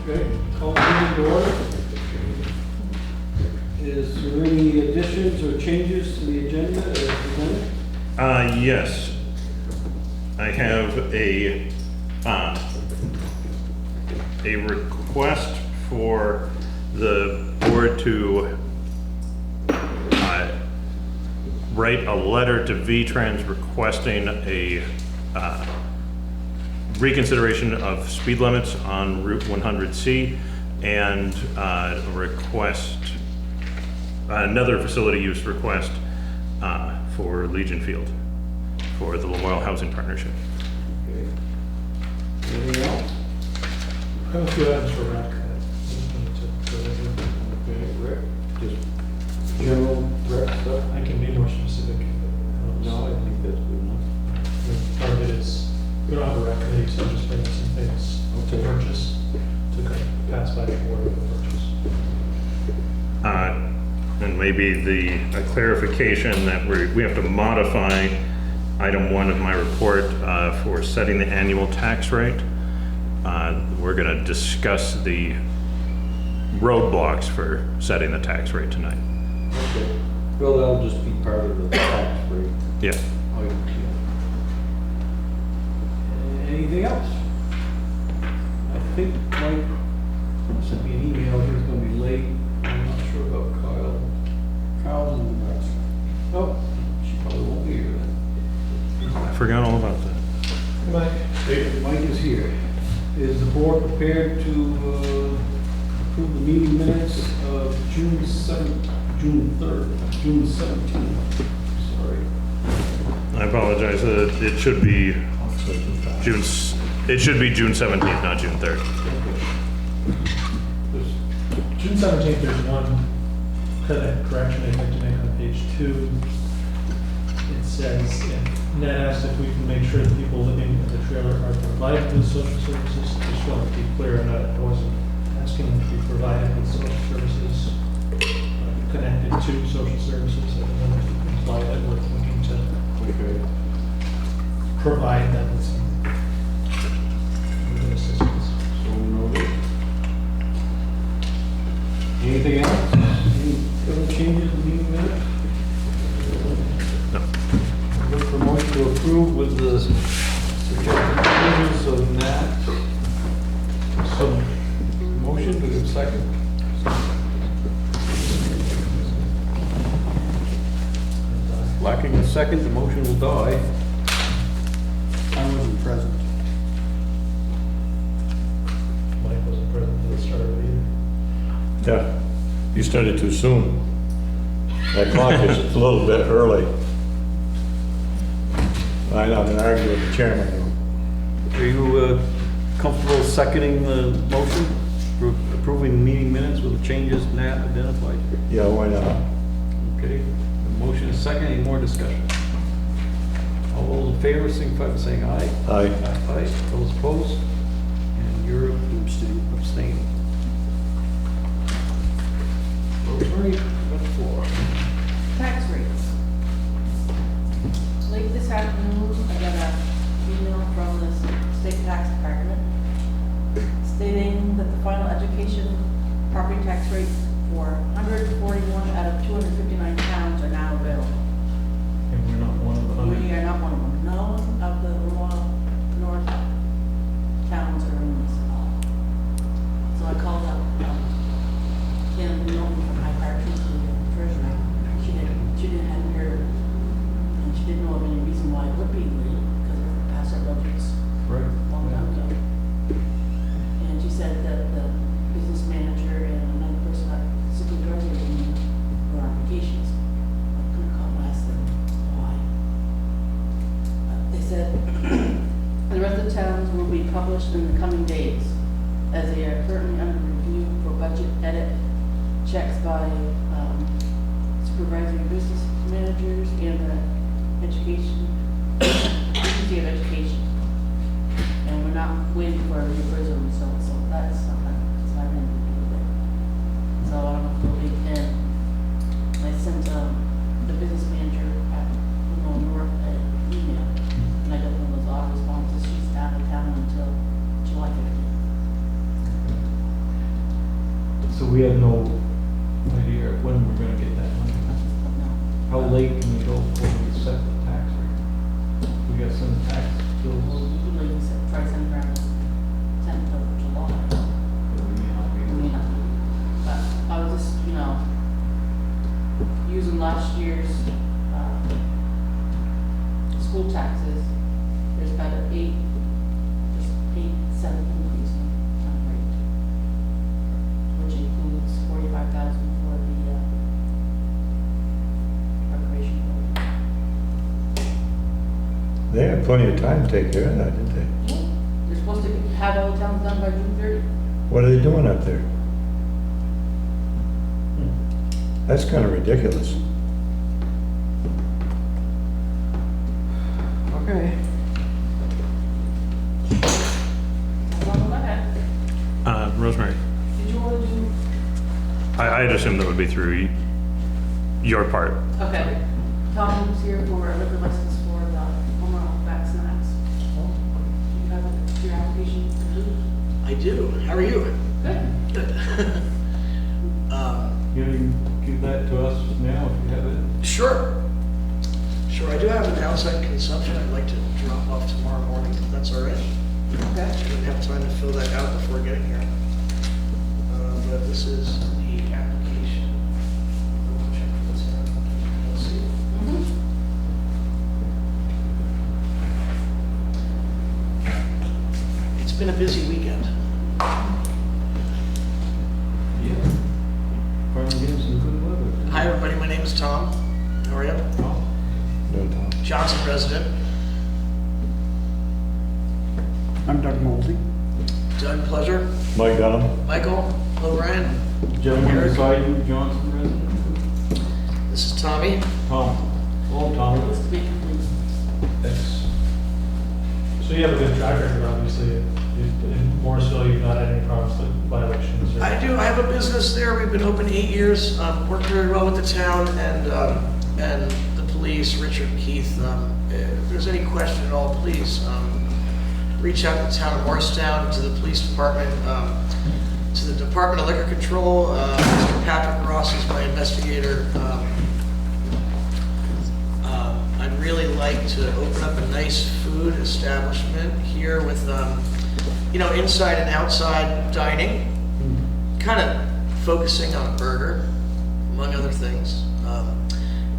Okay, call the meeting to order. Is there any additions or changes to the agenda as presented? Yes. I have a request for the board to write a letter to V-Trans requesting a reconsideration of speed limits on Route 100C and request, another facility use request for Legion Field for the Lamoille Housing Partnership. Okay. Anything else? I have a few items for rec. Okay, Rick, just general rec stuff? I can be more specific. No, I think that's good enough. Part of it is, we don't have a rec committee, so I'm just bringing some things to purchase, to pass by the board of the purchase. And maybe a clarification that we have to modify item 1 of my report for setting the annual tax rate. We're going to discuss the roadblocks for setting the tax rate tonight. Okay. Well, that'll just be part of the tax rate. Yeah. Anything else? I think Mike sent me an email, he was gonna be late. I'm not sure about Kyle. Kyle's in the back. Oh, she probably won't be here then. I forgot all about that. Mike? Mike is here. Is the board prepared to approve the meeting minutes of June 17th? Sorry. I apologize. It should be June 17th, not June 3rd. June 17th, there's one correction I'd like to make on page 2. It says, Ned asked if we can make sure that people living in the trailer are provided with social services. Just want to be clear on that. I wasn't asking them to be provided with social services, connected to social services. I don't know if you can imply that we're looking to provide them with some assistance. So noted. Anything else? Any other changes in the meeting minutes? No. Look for motion to approve with the suggested changes of that. So, motion, do we have a second? Lacking a second, the motion will die. I wasn't present. Mike wasn't present at the start of it either. Yeah, you started too soon. That clock is a little bit early. I'm not gonna argue with the chairman. Are you comfortable seconding the motion for approving meeting minutes with the changes Nat identified? Yeah, why not? Okay, the motion is second, any more discussion? All those in favor, signify by saying aye. Aye. Aye, those opposed? And you're abstaining. Rosemary, what for? Tax rates. Late this afternoon, I got an email from the state tax department stating that the final education property tax rates for 141 out of 259 towns are now available. And we're not one of the 100. We are not one of them. None of the north towns are in this at all. So I called up Kim Norton from High Park, who's the treasurer. She didn't hadn't heard, and she didn't know of any reason why it would be late, because of past our budgets Right. a long time ago. And she said that the business manager and another person got sick of driving were on vacations. I couldn't call and ask them why. They said the rest of the towns will be published in the coming days, as they are currently under review for budget edit checks by supervisory business managers and the education, agency of education. And we're not waiting for a reappraisal result, so that's something that's not going to do with it. So I don't know if it'll be in. I sent the business manager at North an email, and I got one of those odd responses. She's out of town until July 15th. So we have no idea when we're gonna get that money. How late can we go before we set the tax rate? We got some tax Well, bills. usually try to send around 10th of July. that we may not be able to- But I was just, using last year's, school taxes, there's about an 7 increase on rate, which includes 45,000 for the, recreation program. They had plenty of time to take care of that, didn't they? They're supposed to have all the towns done by June 30th. What are they doing up there? That's kind of ridiculous. Okay. That's all I had. Rosemary, Did you want to do? I'd assume that would be through your part. Okay. Tom was here for a liquor license for the home run back snacks. You have your application completed? I do. How are you? Good. Good. You give that to us now if you have it. Sure. Sure, I do have an outside consumption I'd like to drop off tomorrow morning, if that's all right. Okay. I didn't have time to fill that out before getting here. But this is the application. I'll check what's here. Let's see. It's been a busy weekend. Yeah. Finally getting some good weather. Hi, everybody. My name is Tom. How are you? Oh, No, Tom. Johnson resident. I'm Doug Molsey. Doug, pleasure. Mike Dunham? Michael, hello, Ryan. Gentleman Eric. beside you, Johnson resident. This is Tommy. Tom. Hello, Tom. List to be complete. Thanks. So you have a good track record, obviously. In Morrisville, you've not had any problems with violations? or- I do. I have a business there. We've been open 8 years. Worked very well with the town and the police, Richard and Keith. If there's any question at all, please reach out to the town of Morristown, to the police department, to the Department of Liquor Control. Mr. Patrick Ross is my investigator. I'd really like to open up a nice food establishment here with, inside and outside dining, kind of focusing on a burger, among other things.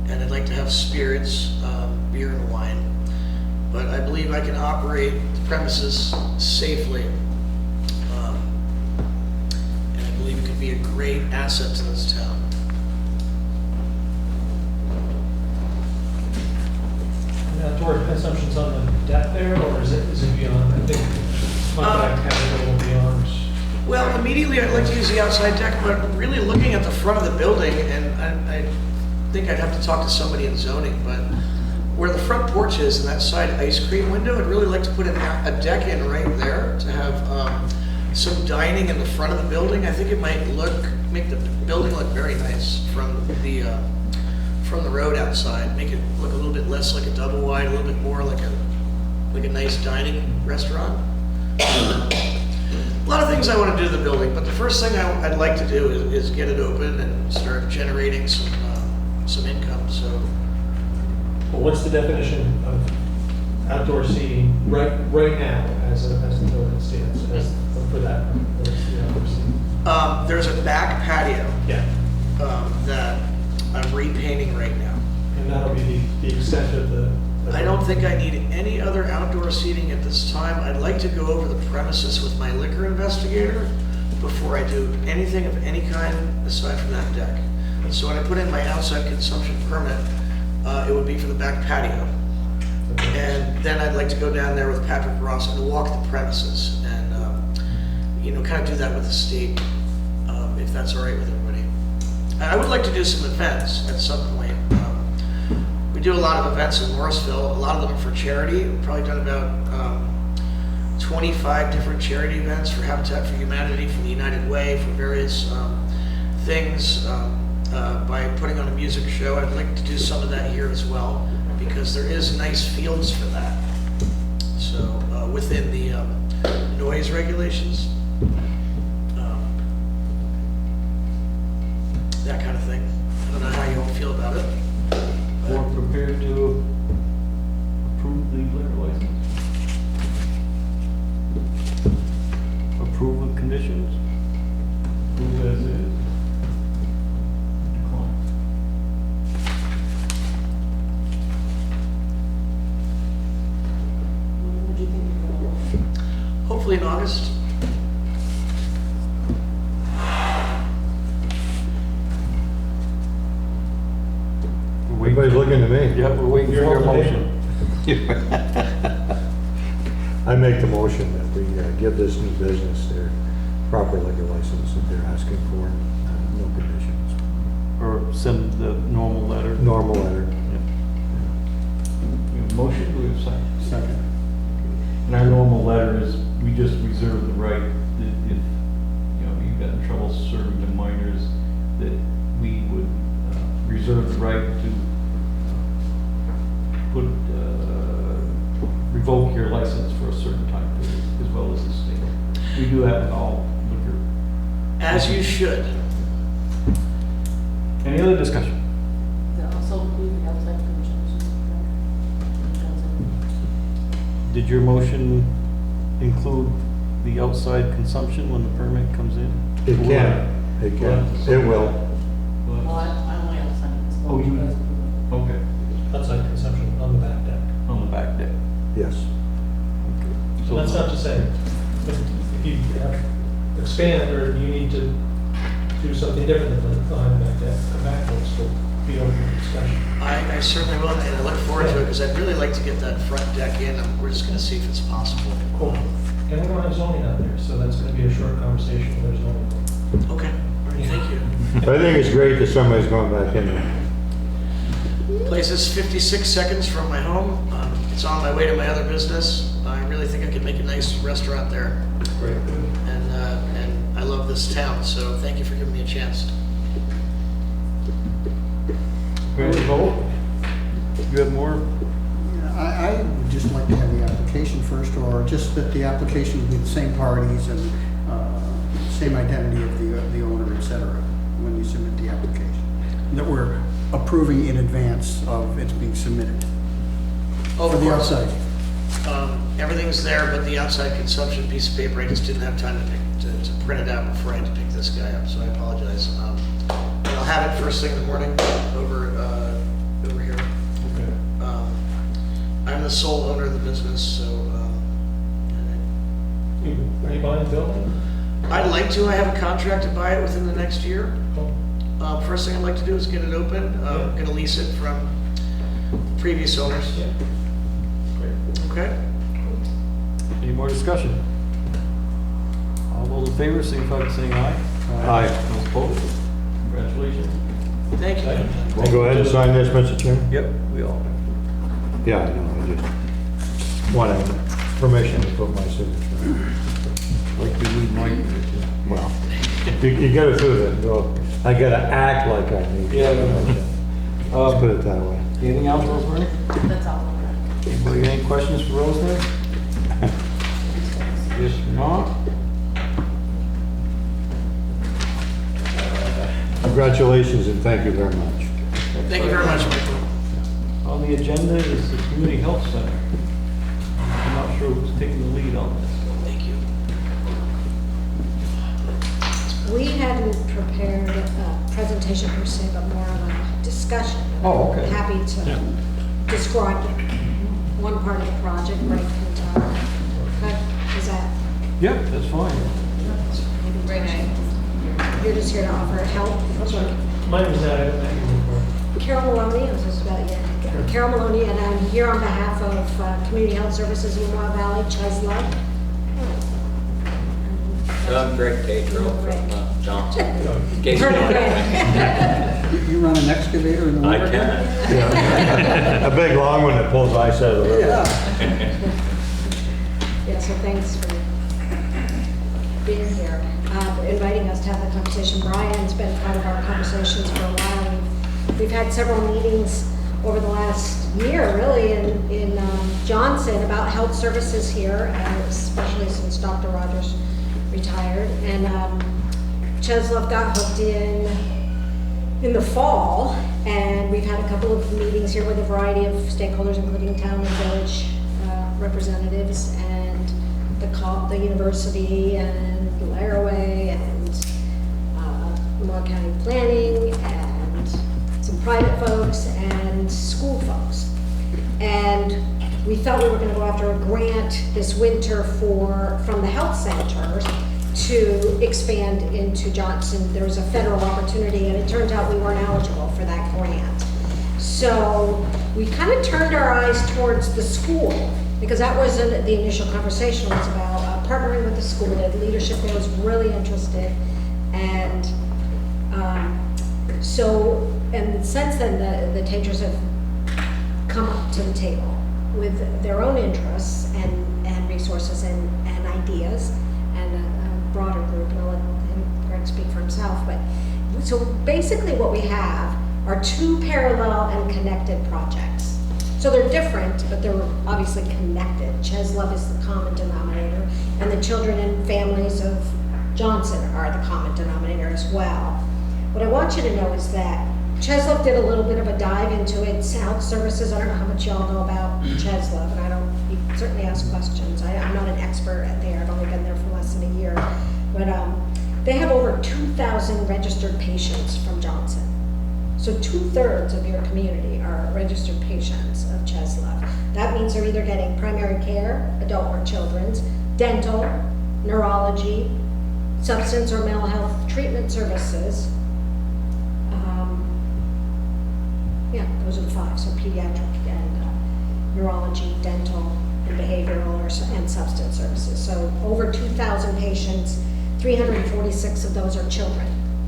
And I'd like to have spirits, beer and wine. But I believe I can operate the premises safely. And I believe it could be a great asset to this town. And outdoor consumption's on the deck there, or is it beyond? I think my back has a little beyond. Well, immediately I'd like to use the outside deck, but really looking at the front of the building, and I think I'd have to talk to somebody in zoning, but where the front porch is and that side ice cream window, I'd really like to put a deck in right there to have some dining in the front of the building. I think it might make the building look very nice from the road outside, make it look a little bit less like a double wide, a little bit more like a nice dining restaurant. A lot of things I want to do to the building, but the first thing I'd like to do is get it open and start generating some income. So Well, what's the definition of outdoor seating right now as the building stands, for that, what's the outdoor seating? there's a back patio Yeah, that I'm repainting right now. and that'll be the extent of the. I don't think I need any other outdoor seating at this time. I'd like to go over the premises with my liquor investigator before I do anything of any kind aside from that deck. So when I put in my outside consumption permit, it would be for the back patio. And then I'd like to go down there with Patrick Ross and walk the premises and, kind of do that with the state, if that's all right with everybody. I would like to do some events at some point. We do a lot of events in Morrisville. A lot of them are for charity. We've probably done about 25 different charity events for Habitat for Humanity, for the United Way, for various things. By putting on a music show, I'd like to do some of that here as well, because there is nice fields for that. So within the noise regulations. with conditions? Move as is. Decline. When would you think you're gonna? Hopefully in August. Everybody's looking to me. Yeah, we're waiting for You're your on the motion. I make the motion that we give this new business their proper liquor license that they're asking for, no conditions. Or send the normal letter. Normal letter. We have a motion, do we have a second? Second. And our normal letter is, we just reserve the right that if, you know, you got in trouble serving to minors, that we would reserve the right to revoke your license for a certain time period, as well as the state. We do that with all liquor. As you should. Any other discussion? Does it also include the outside consumption? Did your motion include the outside consumption when the permit comes in? It can, it can, it will. Well, I only outside. Oh, you- guys approve Okay, Outside consumption on the back deck. on the back deck. Yes. So that's not to say, if you have expand or you need to do something different than behind the back deck, come back and still be open for discussion. I certainly will, and I look forward to it, because I'd really like to get that front deck in, and we're just gonna see if it's possible. Cool. And we don't have zoning out there, so that's gonna be a short conversation when there's zoning. Okay, all right, thank you. I think it's great that somebody's going back in there. Place is 56 seconds from my home. It's on my way to my other business. I really think I could make a nice restaurant there, Great. and I love this town, so thank you for giving me a chance. Ready to vote? You have more? I would just like to have the application first, or just that the application would be the same parties and same identity of the owner, et cetera, when you submit the application. That we're approving in advance of it being submitted. Oh, For of the course. outside. Everything's there, but the outside consumption piece of paper, I just didn't have time to print it out before I had to pick this guy up, so I apologize. But I'll have it first thing in the morning over here. Okay. I'm the sole owner of the business, so Are you buying the building? I'd like to. I have a contract to buy it within the next year. First thing I'd like to do is get it open. I'm going to lease it from previous owners. Yeah. Great. Okay? Any more discussion? All those in favor, signify by saying aye. Aye. Those opposed? Congratulations. Thank you. I'll go ahead and sign this, Mr. Chairman? Yep, we all. Yeah, I know, I just wanted permission to put my signature. Like you need Mike. Well, you get it through the, well, I gotta act like I need. Yeah, I know. permission. Let's put it that way. Anything else, Rosemary? That's all. Anybody got any questions for Rosemary? If not, Congratulations and thank you very much. Thank you very much, Michael. on the agenda is the Community Health Center. I'm not sure who's taking the lead on this. Thank you. We hadn't prepared a presentation per se, but more of a discussion. Oh, okay. Happy to describe one part of the project, break in time. Okay, is that, Yep, that's fine. you're just here to offer help? Mine was that, I don't know you before. Carol Maloney, I'm supposed to spell it, yeah. Carol Maloney, and I'm here on behalf of Community Health Services in Mohawk Valley, Chesley. I'm Greg Tatro from Johnson. In case you don't know. You run an excavator in the I winter? can. A big long one that pulls ice out of the river. Yeah, so thanks for being here, inviting us to have the conversation. Brian's been part of our conversations for a while. We've had several meetings over the last year, really, in Johnson about health services here, especially since Dr. Rogers retired. And Chesley got hooked in the fall, and we've had a couple of meetings here with a variety of stakeholders, including town and village representatives, and the university, and to go after a grant this winter from the health centers to expand into Johnson. There was a federal opportunity, and it turned out we weren't eligible for that grant. So we kind of turned our eyes towards the school, because that was the initial conversation was about partnering with the school. The leadership there was really interested, and and since then the teachers have come up to the table with their own interests and resources and ideas, and a broader group, and I'll let Greg speak for himself. But so basically what we have are two parallel and connected projects. So they're different, but they're obviously connected. Cheslov is the common denominator, and the children and families of Johnson are the common denominator as well. What I want you to know is that Cheslov did a little bit of a dive into its health services. I don't know how much y'all know about Cheslov, and you can certainly ask questions. I'm not an expert there. I've only been there for less than a year. But they have over 2,000 registered patients from Johnson. So 2/3 of your community are registered patients of Cheslov. That means they're either getting primary care, adult or children's, dental, neurology, substance or mental health treatment services. Yeah, those are the 5, so pediatric and neurology, dental, and behavioral and substance services. So over 2,000 patients, 346 of those are children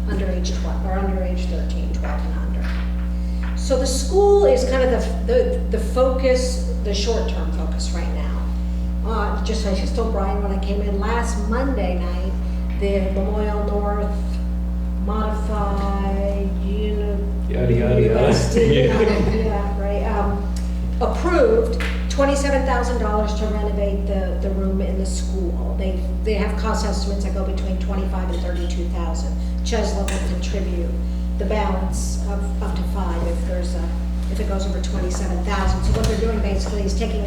under age 12, or under age 13, 12 and under. So the school is kind of the focus, the short-term focus right now. I just told Brian when I came in last Monday night, the Memorial North Modified Yada, yada, yada. Yeah, right. Approved $27,000 to renovate the room in the school. They have cost estimates that go between $25,000 and $32,000. Cheslov will contribute the balance of up to $5,000 if it goes over $27,000. So what they're doing basically is taking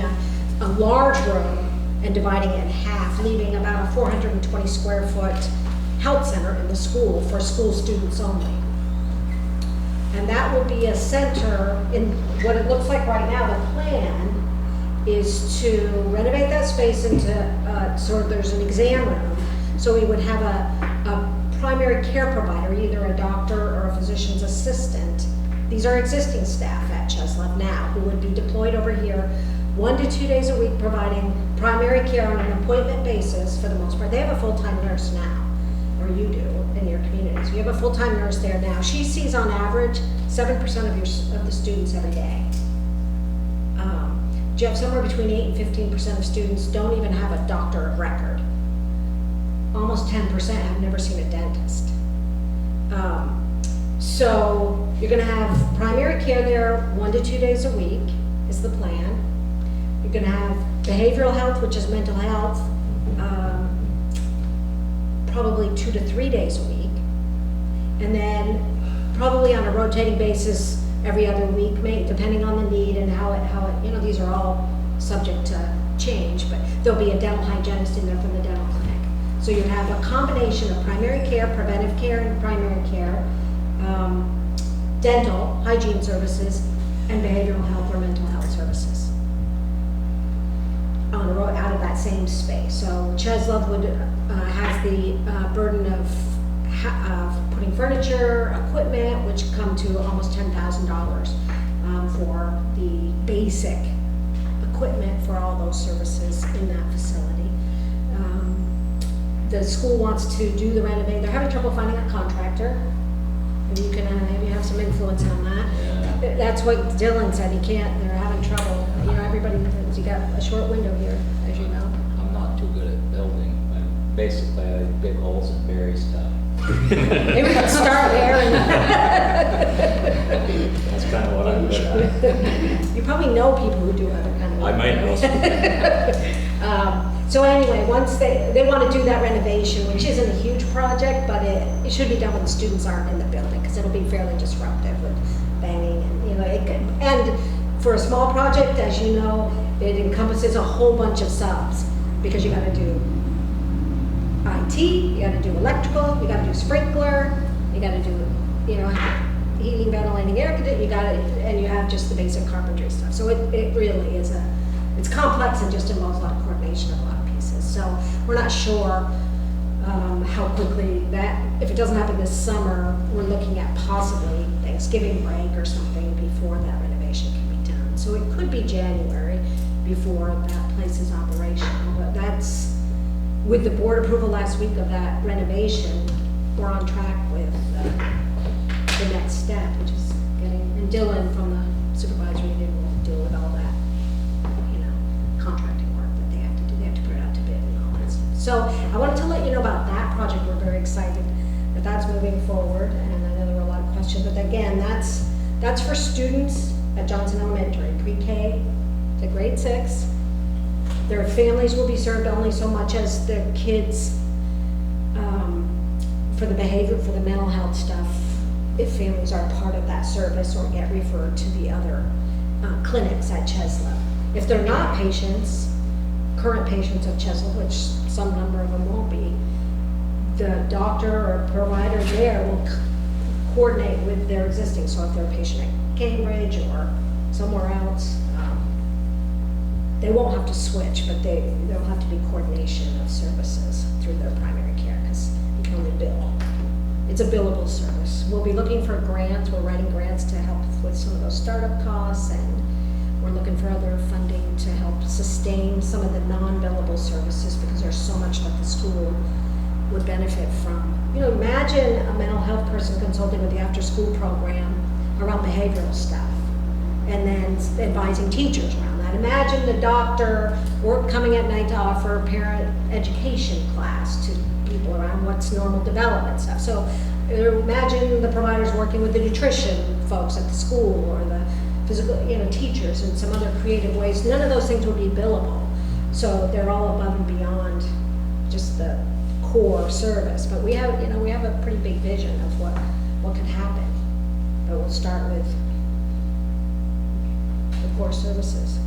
a large room and dividing it in half, leaving about a 420 square foot health center in the school for school students only. And that will be a center in what it looks like right now. The plan is to renovate that space into, sort of there's an exam room. So we would have a primary care provider, either a doctor or a physician's assistant. These are existing staff at Cheslov now who would be deployed over here 1 to 2 days a week providing primary care on an appointment basis for the most part. They have a full-time nurse now, or you do in your communities. You have a full-time nurse there now. She sees on average 7% of the students every day. You have somewhere between 8 and 15% of students don't even have a doctor of record. Almost 10% have never seen a dentist. So you're going to have primary care there 1 to 2 days a week is the plan. You're going to have behavioral health, which is mental health, probably 2 to 3 days a week. And then probably on a rotating basis every other week, depending on the need and how it, these are all subject to change, but there'll be a dental hygienist in there from the dental clinic. So you have a combination of primary care, preventive care and primary care, dental, hygiene services, and behavioral health or mental health services on a road out of that same space. So Cheslov would has the burden of putting furniture, equipment, which come to almost $10,000 for the basic equipment for all those services in that facility. The school wants to do the renovation. They're having trouble finding a contractor. Maybe you can maybe have some influence on that. Yeah. That's what Dylan said. He can't. They're having trouble. Everybody. You got a short window here, as you know. I'm not too good at building. Basically, I dig holes and bury stuff. Maybe we can start there. That's kind of what I'm good at. You probably know people who do other kind of. I might know some. So anyway, once they want to do that renovation, which isn't a huge project, but it should be done when the students aren't in the building, because it'll be fairly disruptive with banging and and for a small project, as you know, it encompasses a whole bunch of subs, because you got to do IT, you got to do electrical, you got to do sprinkler, you got to do heating, ventilating, air conditioning, and you have just the basic carpentry stuff. So it really is it's complex and just involves a lot of coordination of a lot of pieces. So we're not sure how quickly that, if it doesn't happen this summer, we're looking at possibly Thanksgiving break or something before that renovation can be done. So it could be January before that place is operational, but that's, with the board approval last week of that renovation, we're on track with the next step, which is getting, and Dylan from the supervisory union will deal with all that, you know, contracting work that they have to do. They have to put it out to bid and all that stuff. So I wanted to let you know about that project. We're very excited that that's moving forward, and I know there were a lot of questions, but again, that's for students at Johnson Elementary, pre-K to grade 6. Their families will be served only so much as the kids, for the behavior, for the mental health stuff, if families are part of that service or get referred to the other clinics at Cheslip. If they're not patients, current patients of Cheslip, which some number of them won't be, the doctor or provider there will coordinate with their existing. So if they're a patient at Cambridge or somewhere else, they won't have to switch, but there'll have to be coordination of services through their primary care, because you can only bill. It's a billable service. We'll be looking for grants. We're writing grants to help with some of those startup costs, and we're looking for other funding to help sustain some of the non-billable services, because there's so much that the school would benefit from. You know, imagine a mental health person consulting with the after-school program around behavioral stuff, and then advising teachers around that. Imagine the doctor coming at night to offer parent education class to people around what's normal development stuff. So imagine the providers working with the nutrition folks at the school, or the physical, you know, teachers, and some other creative ways. None of those things would be billable. So they're all above and beyond just the core service. But we have, you know, we have a pretty big vision of what could happen. But we'll start with the core services.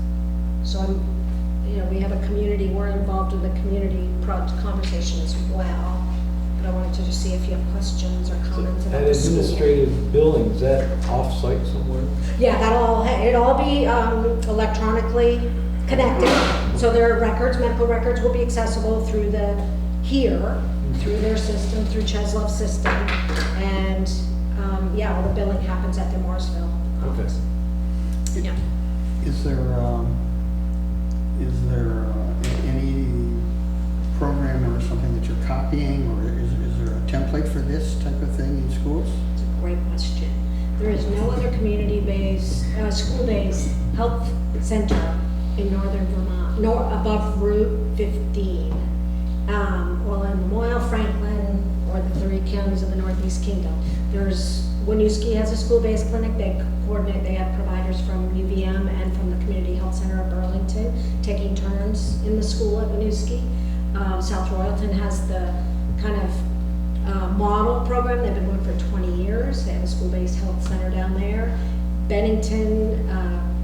So you know, we have a community, we're involved in the community conversation as well. But I wanted to just see if you have questions or comments about That the school. administrative building, is that off-site somewhere? Yeah, it'll all be electronically connected. So their records, medical records will be accessible through through their system, through Cheslip's system. And yeah, all the billing happens at their Morrisville office. Yeah. Is there any program or something that you're copying, or is there a template for this type of thing in schools? It's a great question. There is no other community-based, school-based health center in northern Vermont, above Route 15. Well, in Moyle, Franklin, or the 3 counties of the Northeast Kingdom. Winooski has a school-based clinic. They coordinate, they have providers from UVM and from the Community Health Center of Burlington taking turns in the school at Winooski. South Royalton has the kind of model program. They've been going for 20 years. They have a school-based health center down there. Bennington,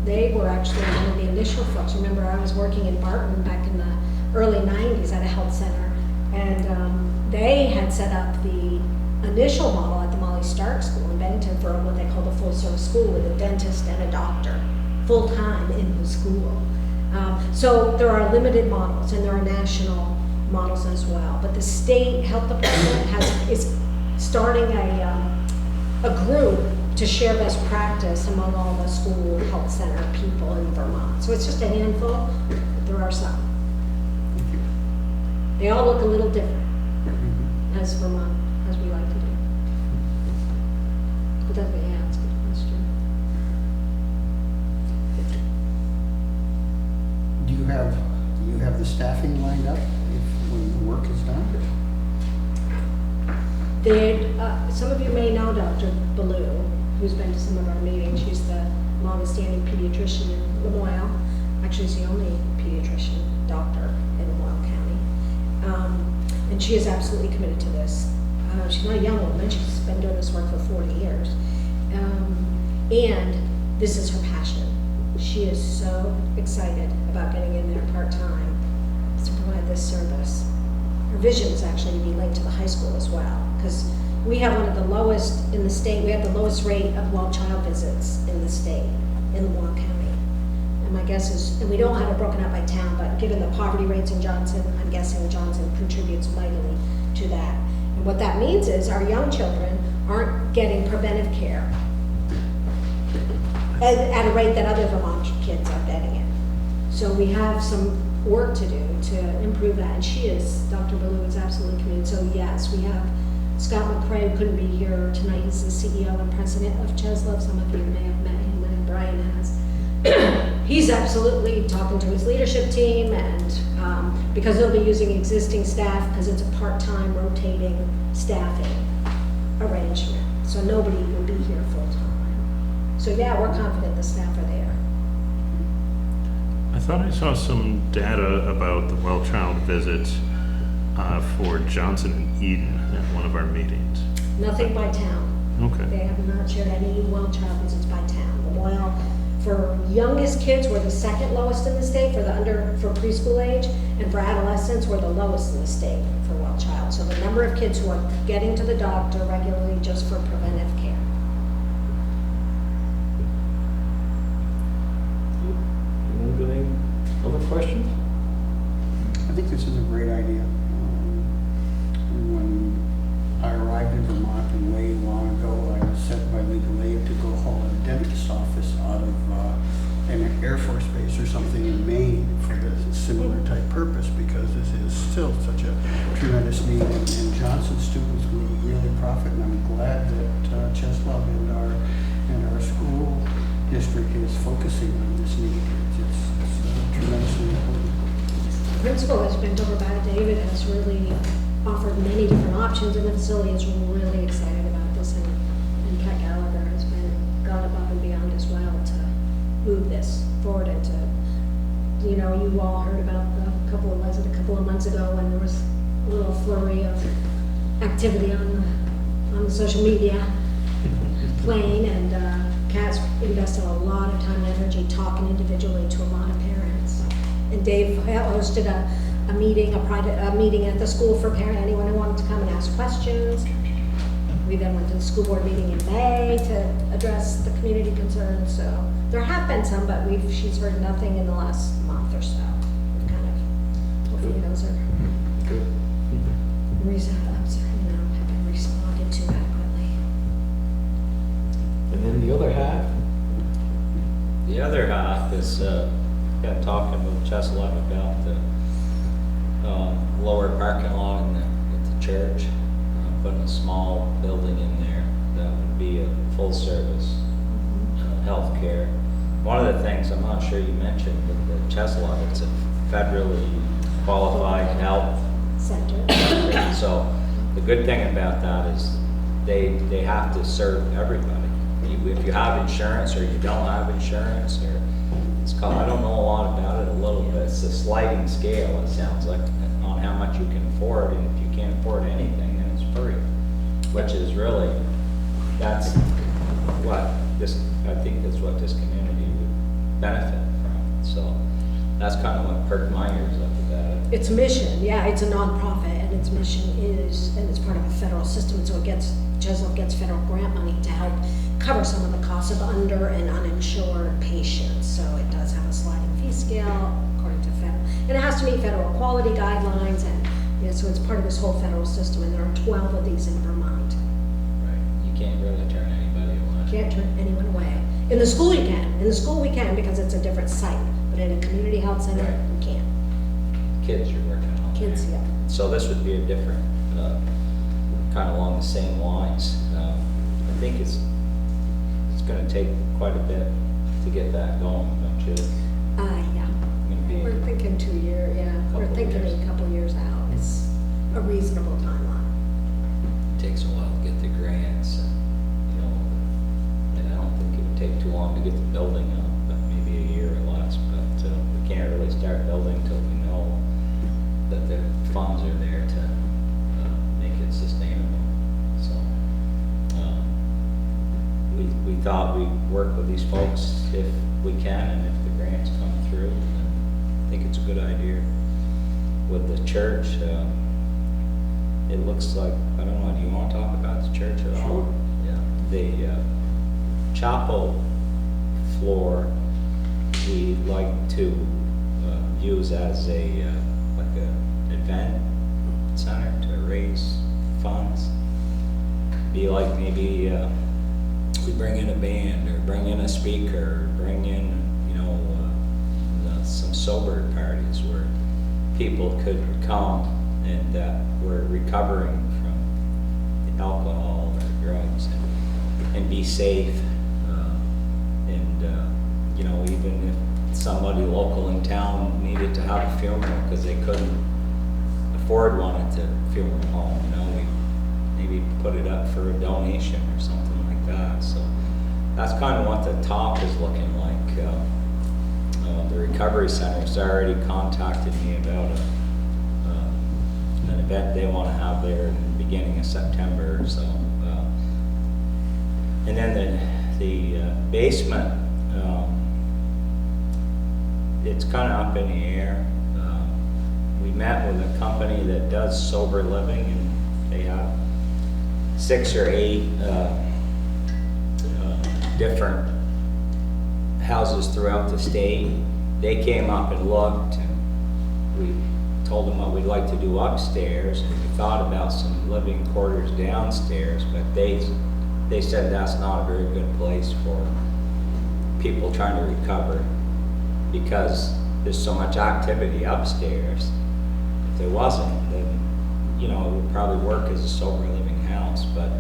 they were actually one of the initial folks. Remember, I was working in Barton back in the early 90s at a health center, and they had set up the initial model at the Molly Stark School in Bennington for what they call the full-service school, with a dentist and a doctor full-time in the school. So there are limited models, and there are national models as well. But the state health department is starting a group to share best practice among all the school health center people in Vermont. So it's just a handful, but there are some. They all look a little different as Vermont, as we like to do. But that's, yeah, it's a good question. Do you have the staffing lined up when the work is done? Some of you may know Dr. Ballou, who's been to some of our meetings. She's the longest-standing pediatrician in Lamoille. Actually, she's the only pediatrician doctor in Lamoille County. And she is absolutely committed to this. She's not a young woman. She's been doing this work for 40 years. And this is her passion. She is so excited about getting in there part-time to provide this service. Her vision is actually to be linked to the high school as well, because we have one of the lowest in the state. We have the lowest rate of well child visits in the state, in Lamoille County. And my guess is, and we don't have it broken up by town, but given the poverty rates in Johnson, I'm guessing Johnson contributes mightily to that. And what that means is our young children aren't getting preventive care at a rate that other Vermont kids are getting it. So we have some work to do to improve that, and Dr. Ballou is absolutely committed. So yes, we have Scott McCrae, who couldn't be here tonight. He's the CEO and president of Cheslov. Some of you may have met him, and Brian has. He's absolutely talking to his leadership team, and because they'll be using existing staff, because it's a part-time rotating staffing arrangement. So nobody will be here full-time. So yeah, we're confident the staff are there. I thought I saw some data about the well child visits for Johnson and Eden at one of our meetings. Nothing by town. Okay. They have not shared any well child visits by town. The well for youngest kids were the second lowest in the state for preschool age, and for adolescents were the lowest in the state for well child. So the number of kids who are getting to the doctor regularly just for preventive care. Anyone got any other questions? I think this is a great idea. When I arrived in Vermont and way long ago, I was sent by legal aid to go haul a dentist's office out of an Air Force base or something in Maine for the similar type purpose, because this is still such a tremendous need, and Johnson students will really profit, and I'm glad that Cheslov and our school district is focusing on this need. It's tremendously important. The principal has been over by David, has really offered many different options, and the facility is really excited about this, and Kat Gallagher has gone above and beyond as well to move this forward, and to, you all heard about a couple of months ago when there was a little flurry of activity on the social media plane, and Kat's invested a lot of time and energy talking individually to a lot of parents. And Dave hosted a meeting at the school for anyone who wanted to come and ask questions. We then went to the school board meeting in May to address the community concerns. So there have been some, but she's heard nothing in the last month or so. We've kind of, hopefully those are Good. have been responded to adequately. And then the other half? The other half is, been talking with Cheslov about the lower parking lot at the church, putting a small building in there that would be a full service healthcare. One of the things, I'm not sure you mentioned, with the Cheslov, it's a federally qualified health Center. So the good thing about that is they have to serve everybody. If you have insurance or you don't have insurance, or it's called, I don't know a lot about it, a little bit. It's a sliding scale, it sounds like, on how much you can afford, and if you can't afford anything, then it's free. Which is really, that's what this, I think that's what this community would benefit from. So that's kind of what perked my ears up about it. Its mission, yeah, it's a nonprofit, and its mission is, and it's part of a federal system, so Cheslov gets federal grant money to help cover some of the costs of under and uninsured patients. So it does have a sliding fee scale according to federal, and it has to meet federal quality guidelines, and so it's part of this whole federal system, and there are 12 of these in Vermont. Right. You can't really turn anybody away. Can't turn anyone away. In the school you can. In the school we can, because it's a different site, but in a community health center, Right. you can't. Kids you're working on. Kids, there. yeah. So this would be a different, kind of along the same lines. I think it's going to take quite a bit to get that going, don't you? Yeah. Gonna be- We're thinking 2 years, yeah. We're Couple thinking years. a couple years out. It's a reasonable timeline. Takes a while to get the grants, and I don't think it would take too long to get the building up, but maybe a year or less. But we can't really start building till we know that the funds are there to make it sustainable. So we thought we'd work with these folks if we can, and if the grants come through, then I think it's a good idea. With the church, it looks like, I don't know, do you want to talk about the church at all? Sure. Yeah. The chapel floor we like to use as a, like a event center to raise funds. Be like maybe we bring in a band or bring in a speaker, or bring in, some sober parties where people could come and that were recovering from alcohol or drugs and be safe. Even if somebody local in town needed to have a funeral because they couldn't afford one at the funeral home, we maybe put it up for a donation or something like that. So that's kind of what the talk is looking like. The recovery center's already contacted me about an event they want to have there in the beginning of September. So, and then the basement, it's kind of up in the air. We met with a company that does sober living, and they have 6 or 8 different houses throughout the state. They came up and looked, and we told them what we'd like to do upstairs, and we thought about some living quarters downstairs, but they said that's not a very good place for people trying to recover because there's so much activity upstairs. If there wasn't, then it would probably work as a sober living house. But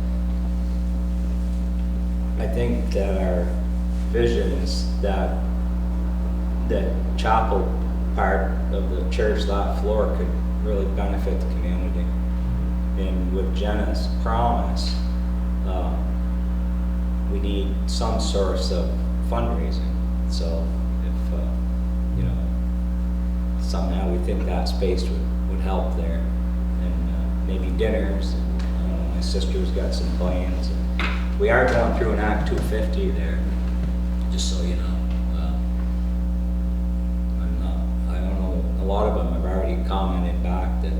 I think that our vision is that the chapel part of the church, that floor, could really benefit the community. And with Jenna's promise, we need some source of fundraising. So if somehow we think that space would help there, and maybe dinners. My sister's got some plans. We are going through an Act 250 there, just so you know. I don't know, a lot of them have already commented back that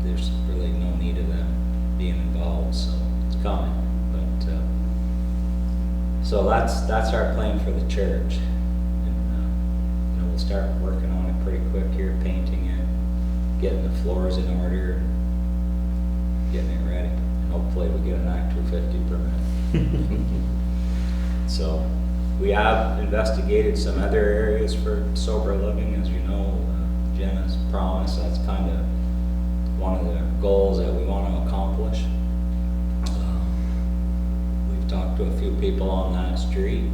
there's really no need of them being involved, so it's coming. But so that's our plan for the church, and we'll start working on it pretty quick here, painting it, getting the floors in order, getting it ready. And hopefully we get an Act 250 permit. So we have investigated some other areas for sober living, as you know. Jenna's promise, that's kind of one of the goals that we want to accomplish. We've talked to a few people on that street,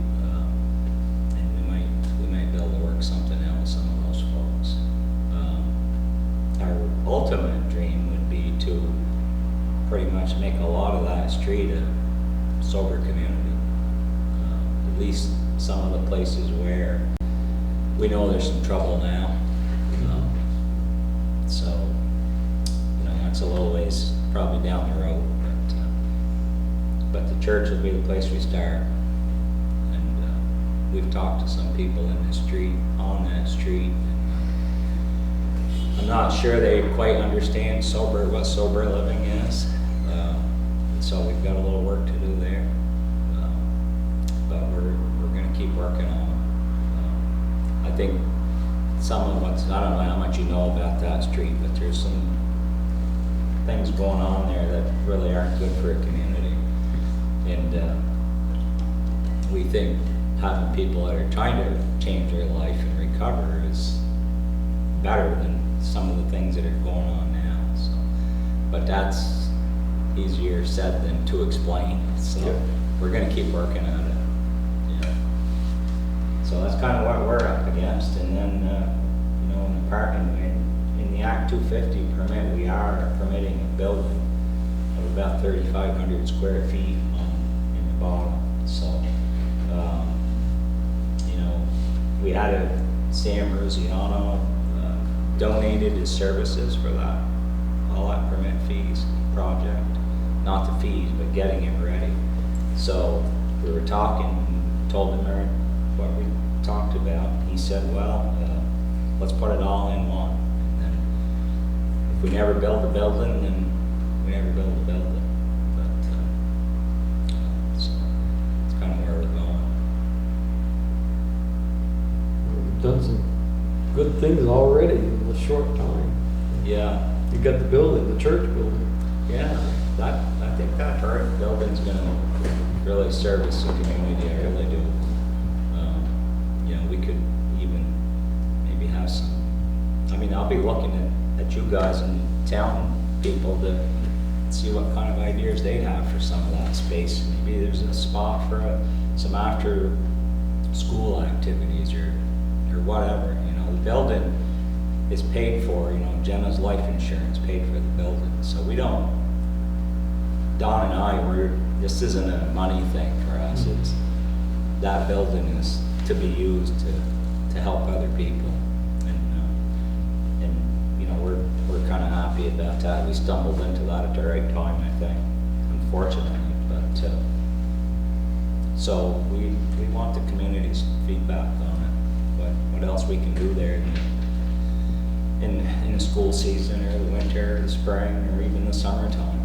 and we might be able to work something out with some of those folks. Our ultimate dream would be to pretty much make a lot of that street a sober community. At least some of the places where we know there's some trouble now. So, that's a little ways probably down the road, but the church will be the place we start. And we've talked to some people in the street, on that street. And I'm not sure they quite understand what sober living is. So we've got a little work to do there. But we're going to keep working on it. I think some of I don't know how much you know about that street, but there's some things going on there that really aren't good for a community. And we think having people that are trying to change their life and recover is better than some of the things that are going on now. So, but that's easier said than to explain. So we're going to keep working on it. So that's kind of what we're up against. And then, in the parking, in the Act 250 permit, we are permitting a building of about 3,500 square feet in the bottom. So, we had Sam Rosiano donated his services for all that permit fees project. Not the fees, but getting it ready. So we were talking, told him what we talked about. He said, well, let's put it all in one. And then if we never build the building, then we never build the building. But so it's kind of where we're going. a short time. Yeah, You got the building, the church building. yeah, I think that building's gonna really service the community, I really do. You know, we could even maybe have some, I mean, I'll be looking at you guys and town people to see what kind of ideas they'd have for some of that space. Maybe there's a spot for some after-school activities or whatever, you know. The building is paid for, you know, Jenna's life insurance paid for the building, so we don't, Don and I, this isn't a money thing for us, it's, that building is to be used to help other people. And you know, we're kind of happy about that. We stumbled into that at the right time, I think, unfortunately, but, so we want the community's feedback on it, what else we can do there in the school season, or the winter, or the spring, or even the summertime.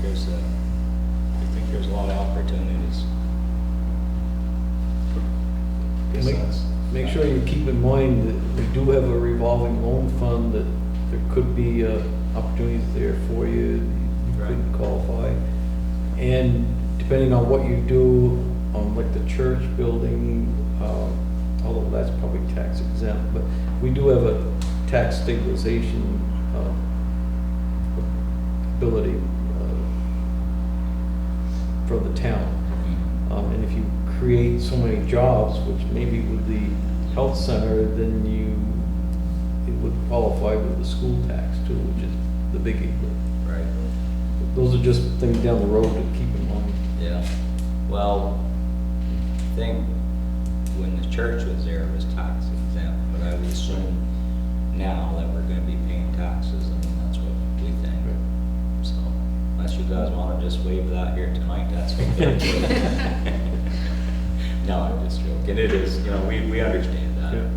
I think there's a lot of opportunities. Make sure you keep in mind that we do have a revolving loan fund, that there could be opportunities there for you. You Right. could qualify. And depending on what you do on like the church building, although that's probably tax exempt, but we do have a tax stabilization ability for the town. And if you create so many jobs, which maybe with the health center, then it would qualify with the school tax too, which is the biggie. Right. Those are just things down the road to keep in mind. Yeah, well, I think when the church was there, it was tax exempt, but I would assume now that we're gonna be paying taxes, I mean, that's what we think. So, unless you guys wanna just waive that here tonight, that's okay. No, I'm just joking, it is, you know, we understand that, Yeah.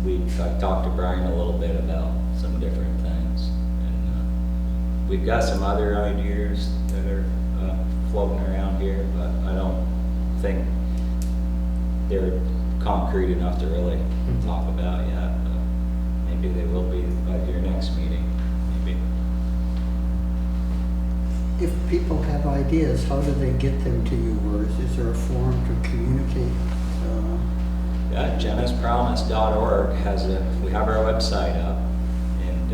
you know. I talked to Brian a little bit about some different things, and we've got some other ideas that are floating around here, but I don't think they're concrete enough to really talk about yet. But maybe they will be by your next meeting, maybe. If people have ideas, how do they get them to you, or is there a forum to communicate? Yeah, jennaspromise.org we have our website up, and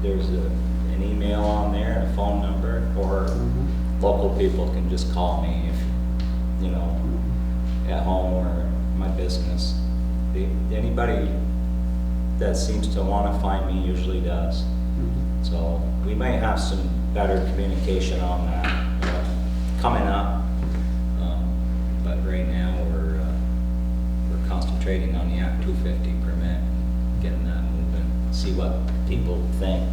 there's an email on there, and a phone number, or local people can just call me if, you know, at home or my business. Anybody that seems to want to find me usually does. So we might have some better communication on that coming up, but right now we're concentrating on the Act 250 permit, getting that moving, see what people think.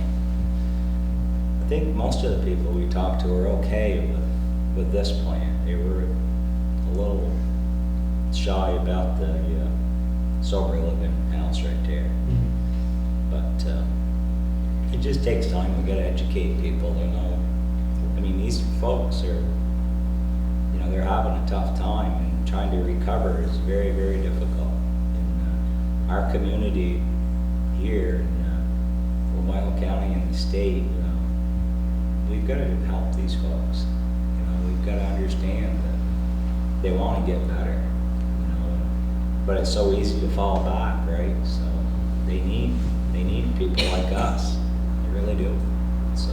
I think most of the people we talked to are okay with this plan. They were a little shy about the sober living house right there. But it just takes time. We gotta educate people, you know. I mean, these folks are, you know, they're having a tough time, and trying to recover is very, very difficult. In our community here in Ohio County and the state, you know, we've got to help these folks. You know, we've got to understand that they want to get better, you know, but it's so easy to fall back, right? So they need people like us. They really do. So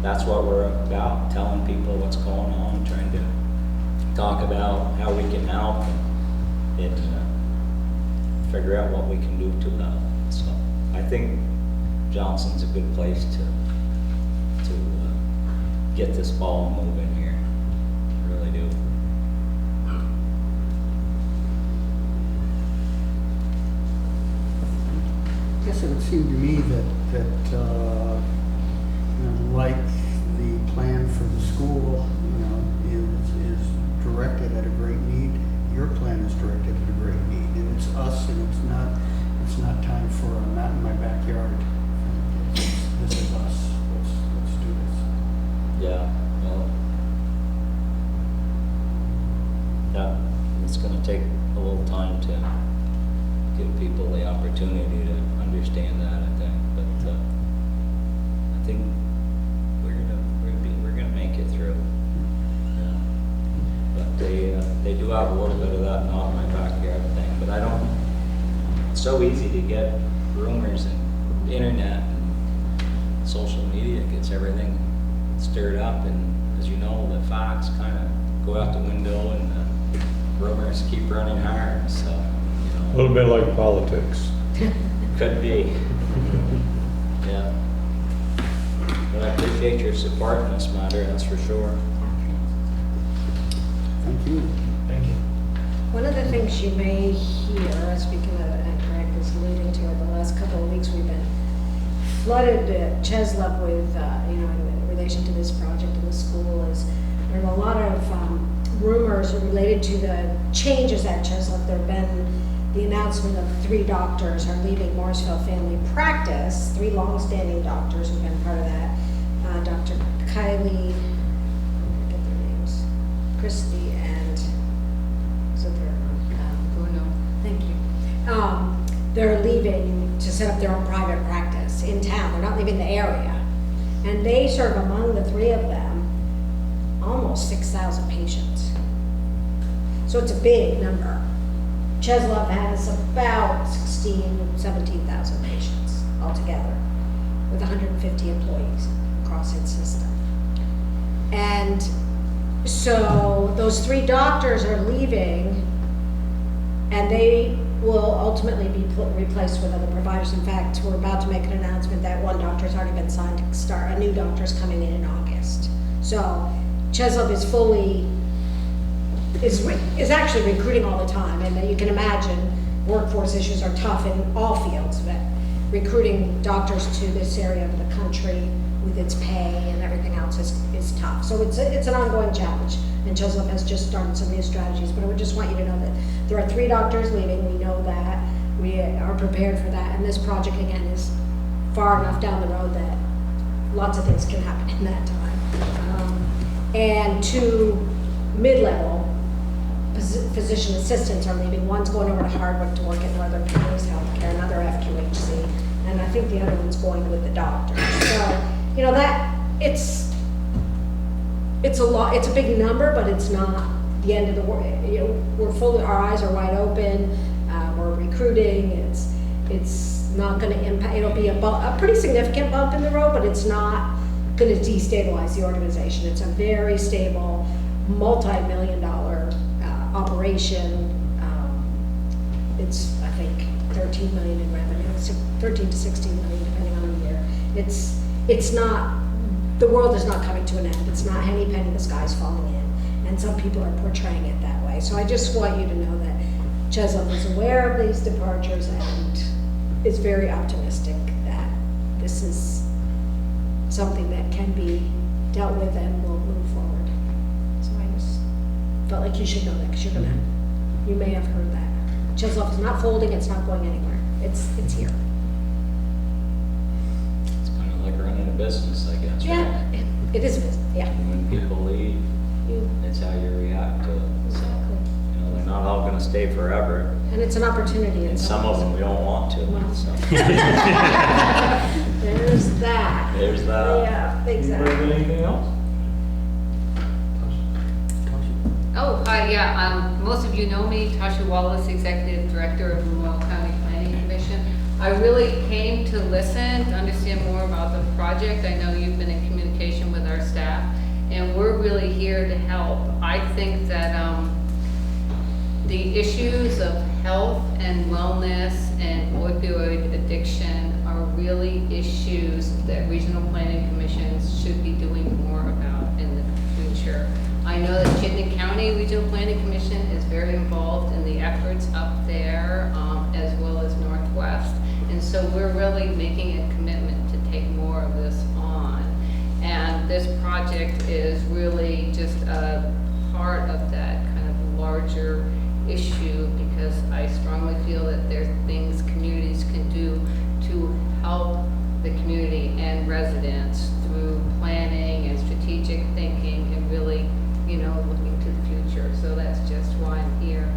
that's what we're about, telling people what's going on, trying to talk about how we can help and figure out what we can do to help. So I think Johnson's a good place to get this ball moving here. I really do. I guess it would seem to me that you know, like the plan for the school, you know, is directed at a great need. Your plan is directed at a great need, and it's us, and it's not time for a not in my backyard. This is us. Let's do this. Yeah, well, yeah, it's gonna take a little time to give people the opportunity to understand that, I think. But I think we're gonna make it through. Yeah. But they do have a little bit of that not in my backyard thing. But I don't. It's so easy to get rumors and the internet and social media gets everything stirred up, and as you know, the facts kind of go out the window and the rumors keep running hard. So A little bit like politics. could be. Yeah. But I appreciate your support in this matter, that's for sure. Thank you. Thank you. One of the things you may hear, speaking of, and Greg was alluding to it, the last couple of weeks, we've been flooded at Cheslip with, in relation to this project in the school, is there are a lot of rumors related to the changes at Cheslip. There have been the announcement of 3 doctors are leaving Morrisville Family Practice, 3 longstanding doctors who've been part of that. Dr. Kylie, I forget their names, Christy and, is it their, Bruno. thank you. They're leaving to set up their own private practice in town. They're not leaving the area. And they serve, among the 3 of them, almost 6,000 patients. So it's a big number. Cheslip has about 17,000 patients altogether, with 150 employees across its system. And so those 3 doctors are leaving, and they will ultimately be replaced with other providers. In fact, we're about to make an announcement that one doctor's already been signed to start, a new doctor's coming in August. So Cheslip is fully, is actually recruiting all the time, and you can imagine workforce issues are tough in all fields, but recruiting doctors to this area of the country with its pay and everything else is tough. So it's an ongoing challenge, and Cheslip has just started some new strategies, but I would just want you to know that there are 3 doctors leaving. We know that, we are prepared for that, and this project again is far enough down the road that lots of things can happen in that time. And 2 mid-level physician assistants are leaving. One's going over to Hardwick to work at Northern Counties Healthcare, another FQHC, and I think the other one's going with the doctor. So, that it's a lot, it's a big number, but it's not the end of the world. We're fully, our eyes are wide open, we're recruiting, it's not gonna impact, it'll be a pretty significant bump in the road, but it's not gonna destabilize the organization. It's a very stable, multi-million-dollar operation. It's, I think, 13 million in revenue, 13 to 16 million depending on the year. It's not, the world is not coming to an end. It's not henny penny, the sky's falling in. And some people are portraying it that way. So I just want you to know that Cheslip is aware of these departures and is very optimistic that this is something that can be dealt with and will move forward. So I just felt like you should know that, because you may have heard that. Cheslip is not folding, it's not going anywhere. It's here. It's kind of like running a business, I guess. Yeah, Right? it is a business, yeah. And when people leave, it's how you react to it. So, Exactly. they're not all gonna stay forever. And it's an opportunity. in And some of them we don't want to. Well. So. There's that. There's that. Yeah, Anybody exactly. got anything else? Oh, yeah, most of you know me, Tasha Wallace, Executive Director of the Memorial County Planning Commission. I really came to listen, to understand more about the project. I know you've been in communication with our staff, and we're really here to help. I think that the issues of health and wellness and opioid addiction are really issues that regional planning commissions should be doing more about in the future. I know that Chittenden County Regional Planning Commission is very involved in the efforts up there, as well as Northwest. And so we're really making a commitment to take more of this on. And this project is really just a part of that kind of larger issue, because I strongly feel that there's things communities can do to help the community and residents through planning and strategic thinking and really, looking to the future. So that's just why I'm here.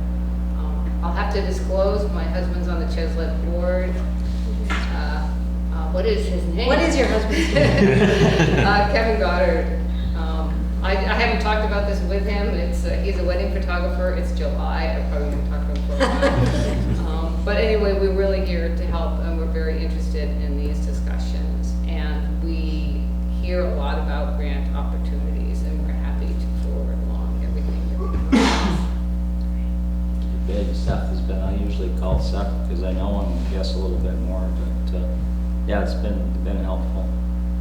I'll have to have to disclose, my husband's on the Cheslett board. What is his name? What is your husband's name? Kevin Goddard. I haven't talked about this with him. He's a wedding photographer. It's July. I probably won't talk to him for a while. But anyway, we're really here to help, and we're very interested in these discussions. And we hear a lot about grant opportunities, and we're happy to forward along everything that we can. Bid Seth has been, I usually call Seth because I know him, I guess, a little bit more, but, yeah, it's been helpful.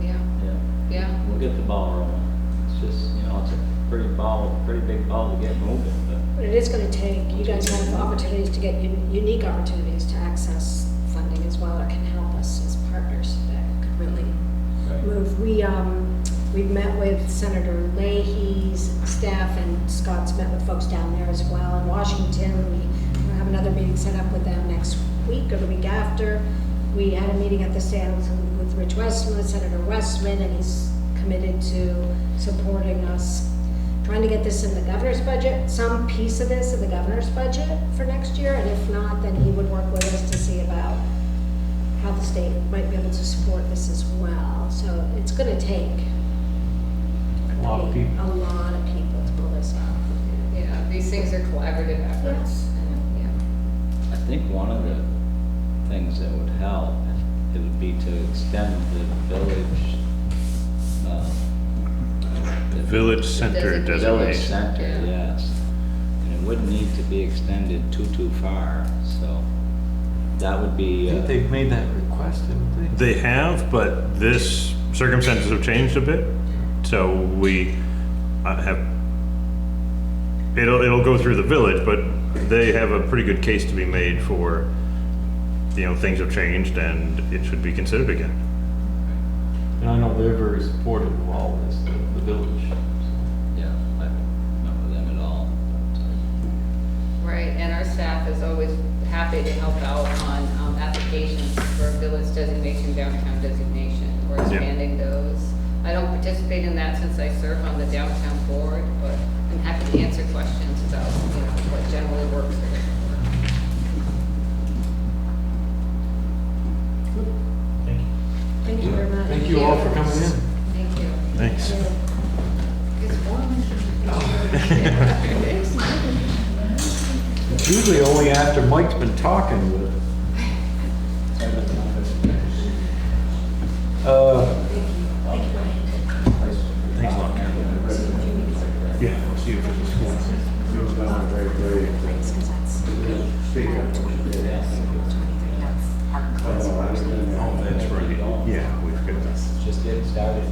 Yeah, Yeah, yeah. we'll get the ball rolling. It's just, it's a pretty big ball to get moving, but. But it is gonna take, you guys have opportunities to get unique opportunities to access funding as well that can help us as partners that could really Right. move. We've met with Senator Leahy's staff, and Scott's met with folks down there as well in Washington. We'll have another meeting set up with them next week or the week after. We had a meeting at the stands with Rich Westman, Senator Westman, and he's committed to supporting us, trying to get this in the governor's budget, some piece of this in the governor's budget for next year, and if not, then he would work with us to see about how the state might be able to support this as well. So it's gonna take A lot of people. a lot of people to pull this off. Yeah, these things are collaborative efforts. and, yeah. I think one of the things that would help, it would be to extend the village, The village center Designation. village designation. center, Yeah. yes. And it wouldn't need to be extended too far, so that would be, I think they've made that request, haven't They have, but this circumstances have changed a bit, so we have, it'll go through the village, but they have a pretty good case to be made for, things have changed and it should be considered again. And I know they're very supportive of all this, the village. yeah, I don't remember them at all. Right, and our staff is always happy to help out on applications for village designation, downtown designation, or expanding those. I don't participate in that since I serve on the downtown board, but I'm happy to answer questions about, what generally works or doesn't work. Thank you. Thank you very much. Thank you all for coming in. Thank you. Thanks. It's warm. It's usually only after Mike's been talking with. Thanks a lot, Karen. Yeah, we'll see you for the school. Thanks, 'cause that's- Oh, that's right. Yeah, we've got this. Just getting started.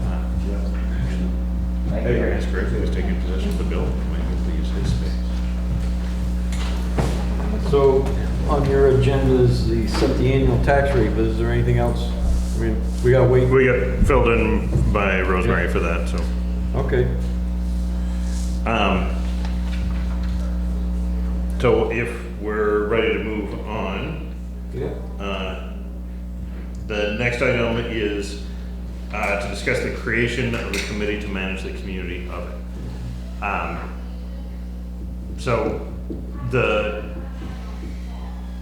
Thank Hey, you. ask Greg who's taking possession of the building, might be able to use his space. So, on your agenda is the set the annual tax rate, but is there anything else? I mean, we gotta wait. We got filled in by Rosemary for that, so. Okay. So if we're ready to move on, Yeah. the next item is to discuss the creation of a committee to manage the community of it. So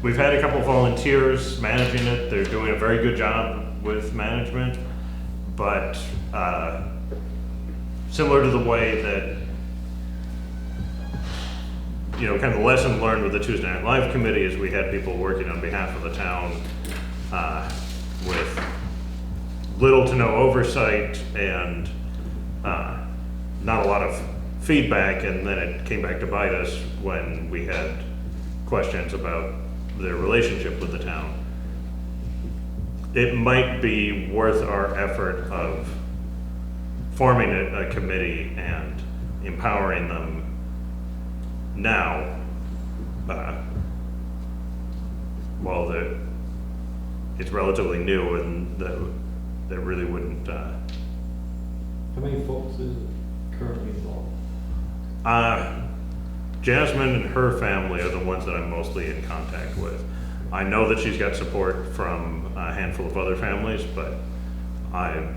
we've had a couple volunteers managing it. They're doing a very good job with management, but similar to the way that, kind of the lesson learned with the Tuesday Night Live committee is we had people working on behalf of the town with little to no oversight and not a lot of feedback, and then it came back to bite us when we had questions about their relationship with the town. It might be worth our effort of forming a committee and empowering them now, while it's relatively new and that really wouldn't, How many folks is it currently involved? Jasmine and her family are the ones that I'm mostly in contact with. I know that she's got support from a handful of other families, but I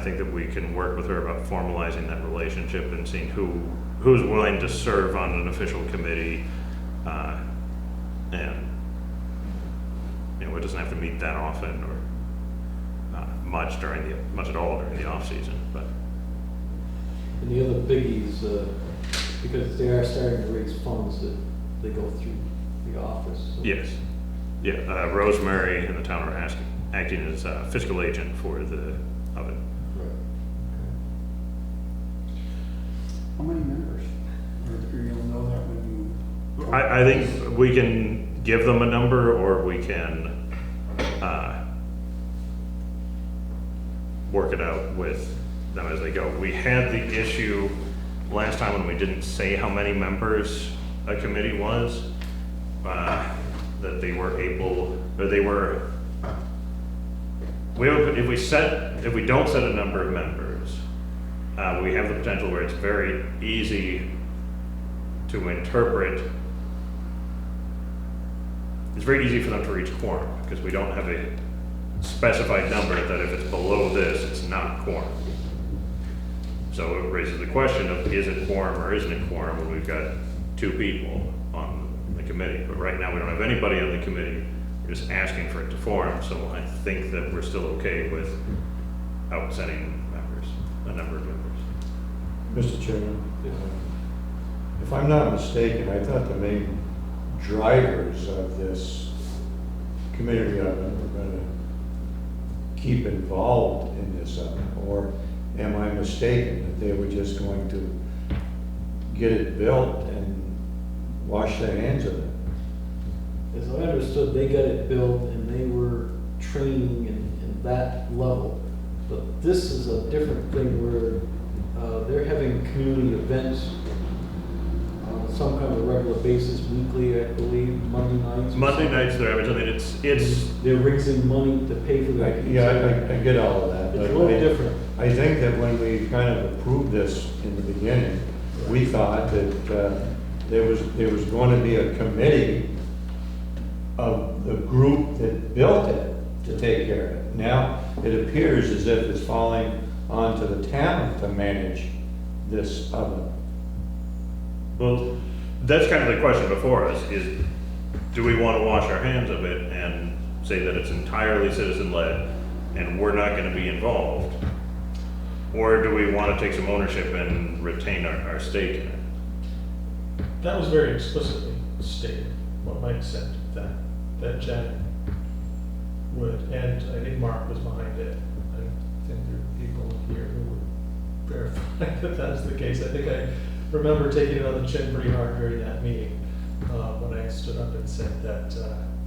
think that we can work with her about formalizing that relationship and seeing who's willing to serve on an official committee, And, it doesn't have to meet that often or much at all during the off-season, but. And the other biggies, because they are starting to raise funds that they go through the office. So- Yes. Yeah, Rosemary and the town are acting as fiscal agent for the oven. Right. How many members? Or you'll know that when you. I think we can give them a number, or we can work it out with them as they go. We had the issue last time when we didn't say how many members a committee was, that they were able, or they were, if we don't set a number of members, we have the potential where it's very easy to interpret. It's very easy for them to reach quorum, because we don't have a specified number that if it's below this, it's not quorum. So it raises the question of, is it quorum or isn't it quorum when we've got 2 people on the committee? But right now, we don't have anybody on the committee. We're just asking for it to form, so I think that we're still okay with outsetting a number of members. Mr. Chairman, if I'm not mistaken, I thought the main drivers of this community oven were going to keep involved in this oven, or am I mistaken that they were just going to get it built and wash their hands of it? As I understood, they got it built and they were training in that level. But this is a different thing where they're having community events on some kind of regular basis, weekly, I believe, Monday nights. Monday nights, they're having, They're raising money to pay for that. Yeah, I get all of that. It's but a little different. I think that when we kind of approved this in the beginning, we thought that there was going to be a committee of the group that built it to take care of it. Now, it appears as if it's falling onto the town to manage this oven. well, that's kind of the question before us, is do we want to wash our hands of it and say that it's entirely citizen-led and we're not going to be involved? Or do we want to take some ownership and retain our stake in it? That was very explicitly stated, what Mike said, that Jen would, and I think Mark was behind it. I think there are people here who would verify that that's the case. I think I remember taking it on the chin pretty hard during that meeting, when I stood up and said that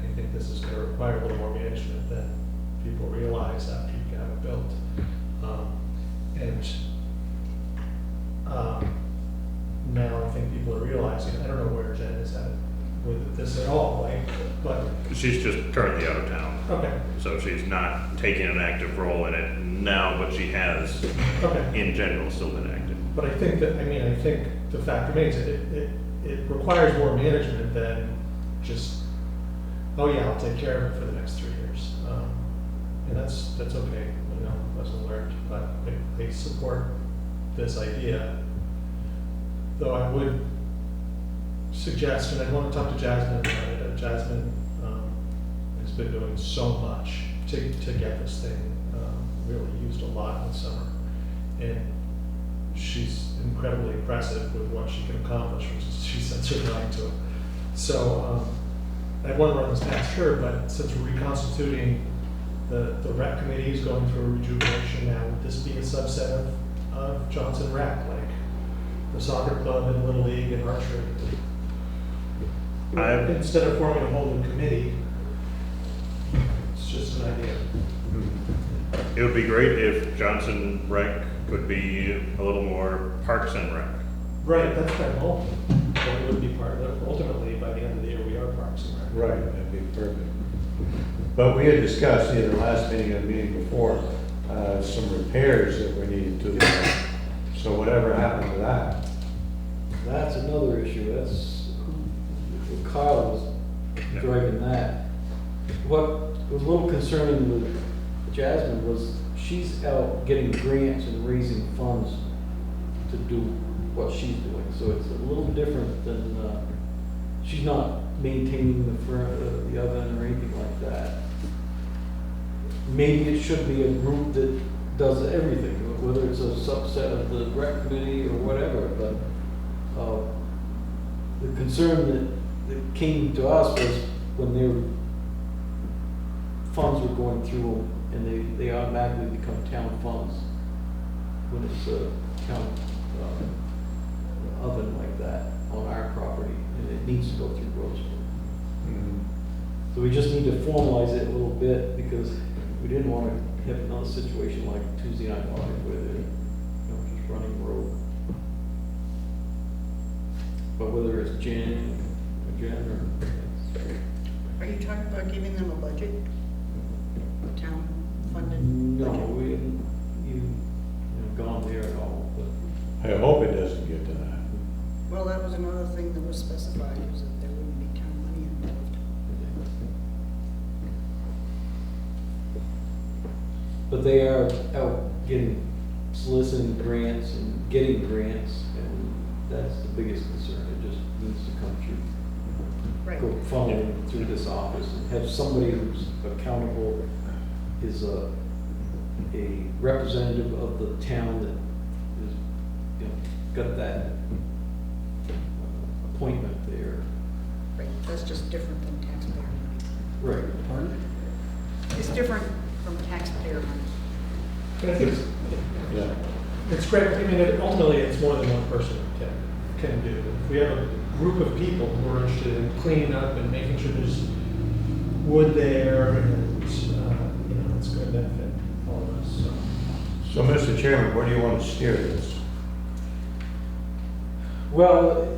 I think this is going to require a little more management than people realize after you have it built. Now I think people are realizing, I don't know where Jen is at with this at all, like, but, She's just currently out of town, okay, so she's not taking an active role in it now, but she has, okay. in general, still been active. But I think that, I think the fact remains, it requires more management than just, oh yeah, I'll take care of it for the next 3 years. And that's okay, lesson learned, but I support this idea. Though I would suggest, and I want to talk to Jasmine about it, Jasmine has been doing so much to get this thing really used a lot in the summer. And she's incredibly impressive with what she can accomplish, which is she sets her mind to it. So I want to run this past her, but since we're reconstituting the rec committee is going through a rejuvenation now, would this be a subset of Johnson Rec, like the soccer club and Little League and archery? Instead of forming a whole new committee, it's just an idea. It would be great if Johnson Rec could be a little more Parks and Rec. Right, that's kind of cool. But we would be part of it. Ultimately, by the end of the year, we are Parks and Rec. Right, that'd be perfect. But we had discussed either the last meeting or the meeting before, some repairs that we needed to do. So whatever happened to that? That's another issue, Kyle was driving that. What was a little concerning with Jasmine was she's out getting grants and raising funds to do what she's doing. So it's a little different than, she's not maintaining the oven or anything like that. Maybe it should be a group that does everything, whether it's a subset of the rec committee or whatever, but, the concern that came to us was when their funds were going through them, and they automatically become town funds when it's a town, oven like that on our property, and it needs to go through Rosewood. So we just need to formalize it a little bit, because we didn't want to have another situation like Tuesday Night Live where they're, just running rogue. But whether it's Jen or, Are you talking about giving them a budget? A town funded no, budget? we haven't even, gone there at all, but. I hope it doesn't get to that. Well, that was another thing that was specified, was that there wouldn't be town money involved. But they are out soliciting grants and getting grants, and that's the biggest concern. It just needs to come through. Right. Go funneling through this office and have somebody who's accountable, is a representative of the town that is, got that appointment there. Right, that's just different than taxpayer money. Right. Pardon? It's different from taxpayer money. But I think Yeah. it's great, I mean, ultimately, it's more than one person can do. If we have a group of people who are interested in cleaning up and making sure there's wood there, and, it's going to benefit all of us, so. So, Mr. Chairman, where do you want to steer this? Well,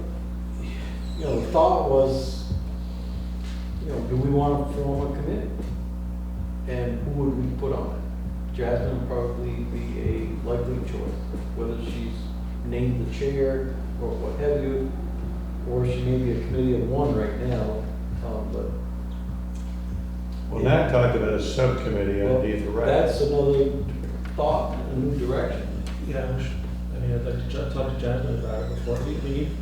the thought was, do we want to form a committee? And who would we put on it? Jasmine would probably be a likely choice, whether she's named the chair or what have you, or she may be a committee of one right now, but. Well, Nat talked about a subcommittee Well, underneath the rec. that's another thought, a new direction. Yeah, I'd like to talk to Jasmine about it before we leave.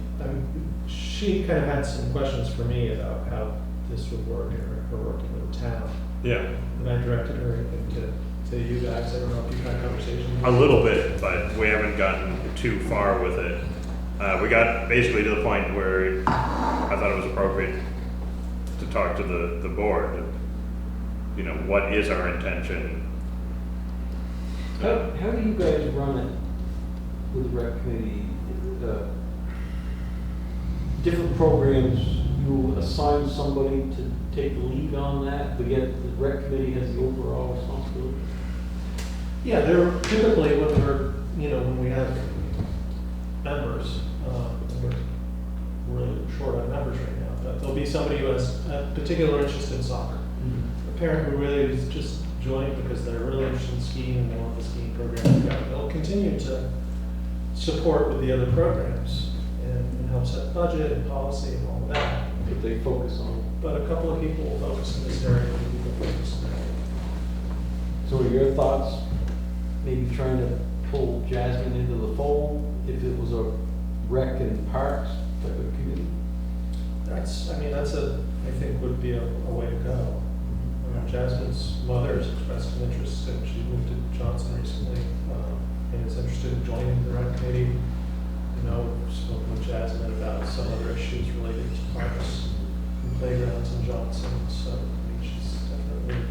She kind of had some questions for me about how this would work, and her working with the town. Yeah, And I directed her to you guys. I don't know if you've had conversations. a little bit, but we haven't gotten too far with it. We got basically to the point where I thought it was appropriate to talk to the board. What is our intention? How do you guys run it with the rec committee? Different programs, you assign somebody to take the lead on that, but yet the rec committee has the overall responsibility? Yeah, they're typically when we have members, and we're really short on members right now, but there'll be somebody who has a particular interest in soccer. A parent who really is just joining because they're really interested in skiing and they want the skiing program to go. They'll continue to support with the other programs and help set budget and policy and all of that. That they focus on. But a couple of people will focus in this area, and people focus in that area. So are your thoughts, maybe trying to pull Jasmine into the fold if it was a rec and parks type of committee? That's I think would be a way to go. Jasmine's mother has expressed an interest, and she moved to Johnson recently, and is interested in joining the rec committee. Spoke with Jasmine about some other issues related to parks and playgrounds in Johnson, so, she's definitely,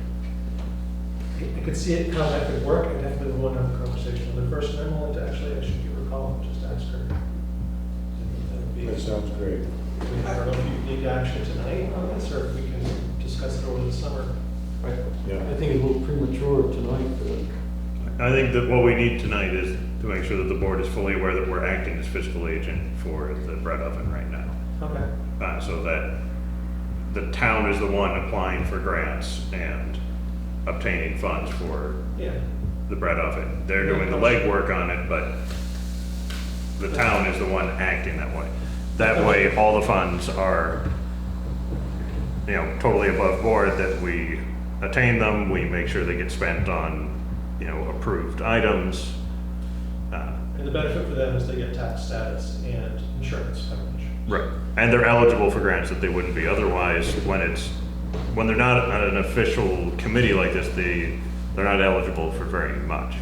I could see it, how that could work. I definitely want to have a conversation with her first, and I'm willing to actually give her a call and just ask her. That sounds great. I don't know if you need action tonight on this, or if we can discuss it over the summer. Yeah. I think it's a little premature tonight, I think that what we need tonight is to make sure that the board is fully aware that we're acting as fiscal agent for the bread oven right now. Okay. So that the town is the one applying for grants and obtaining funds for Yeah. the bread oven. They're doing the legwork on it, but the town is the one acting that way. That way, all the funds are, totally above board, that we attain them, we make sure they get spent on, approved items. And the benefit for them is they get tax status and insurance coverage. Right, and they're eligible for grants that they wouldn't be otherwise. When they're not on an official committee like this, they're not eligible for very much.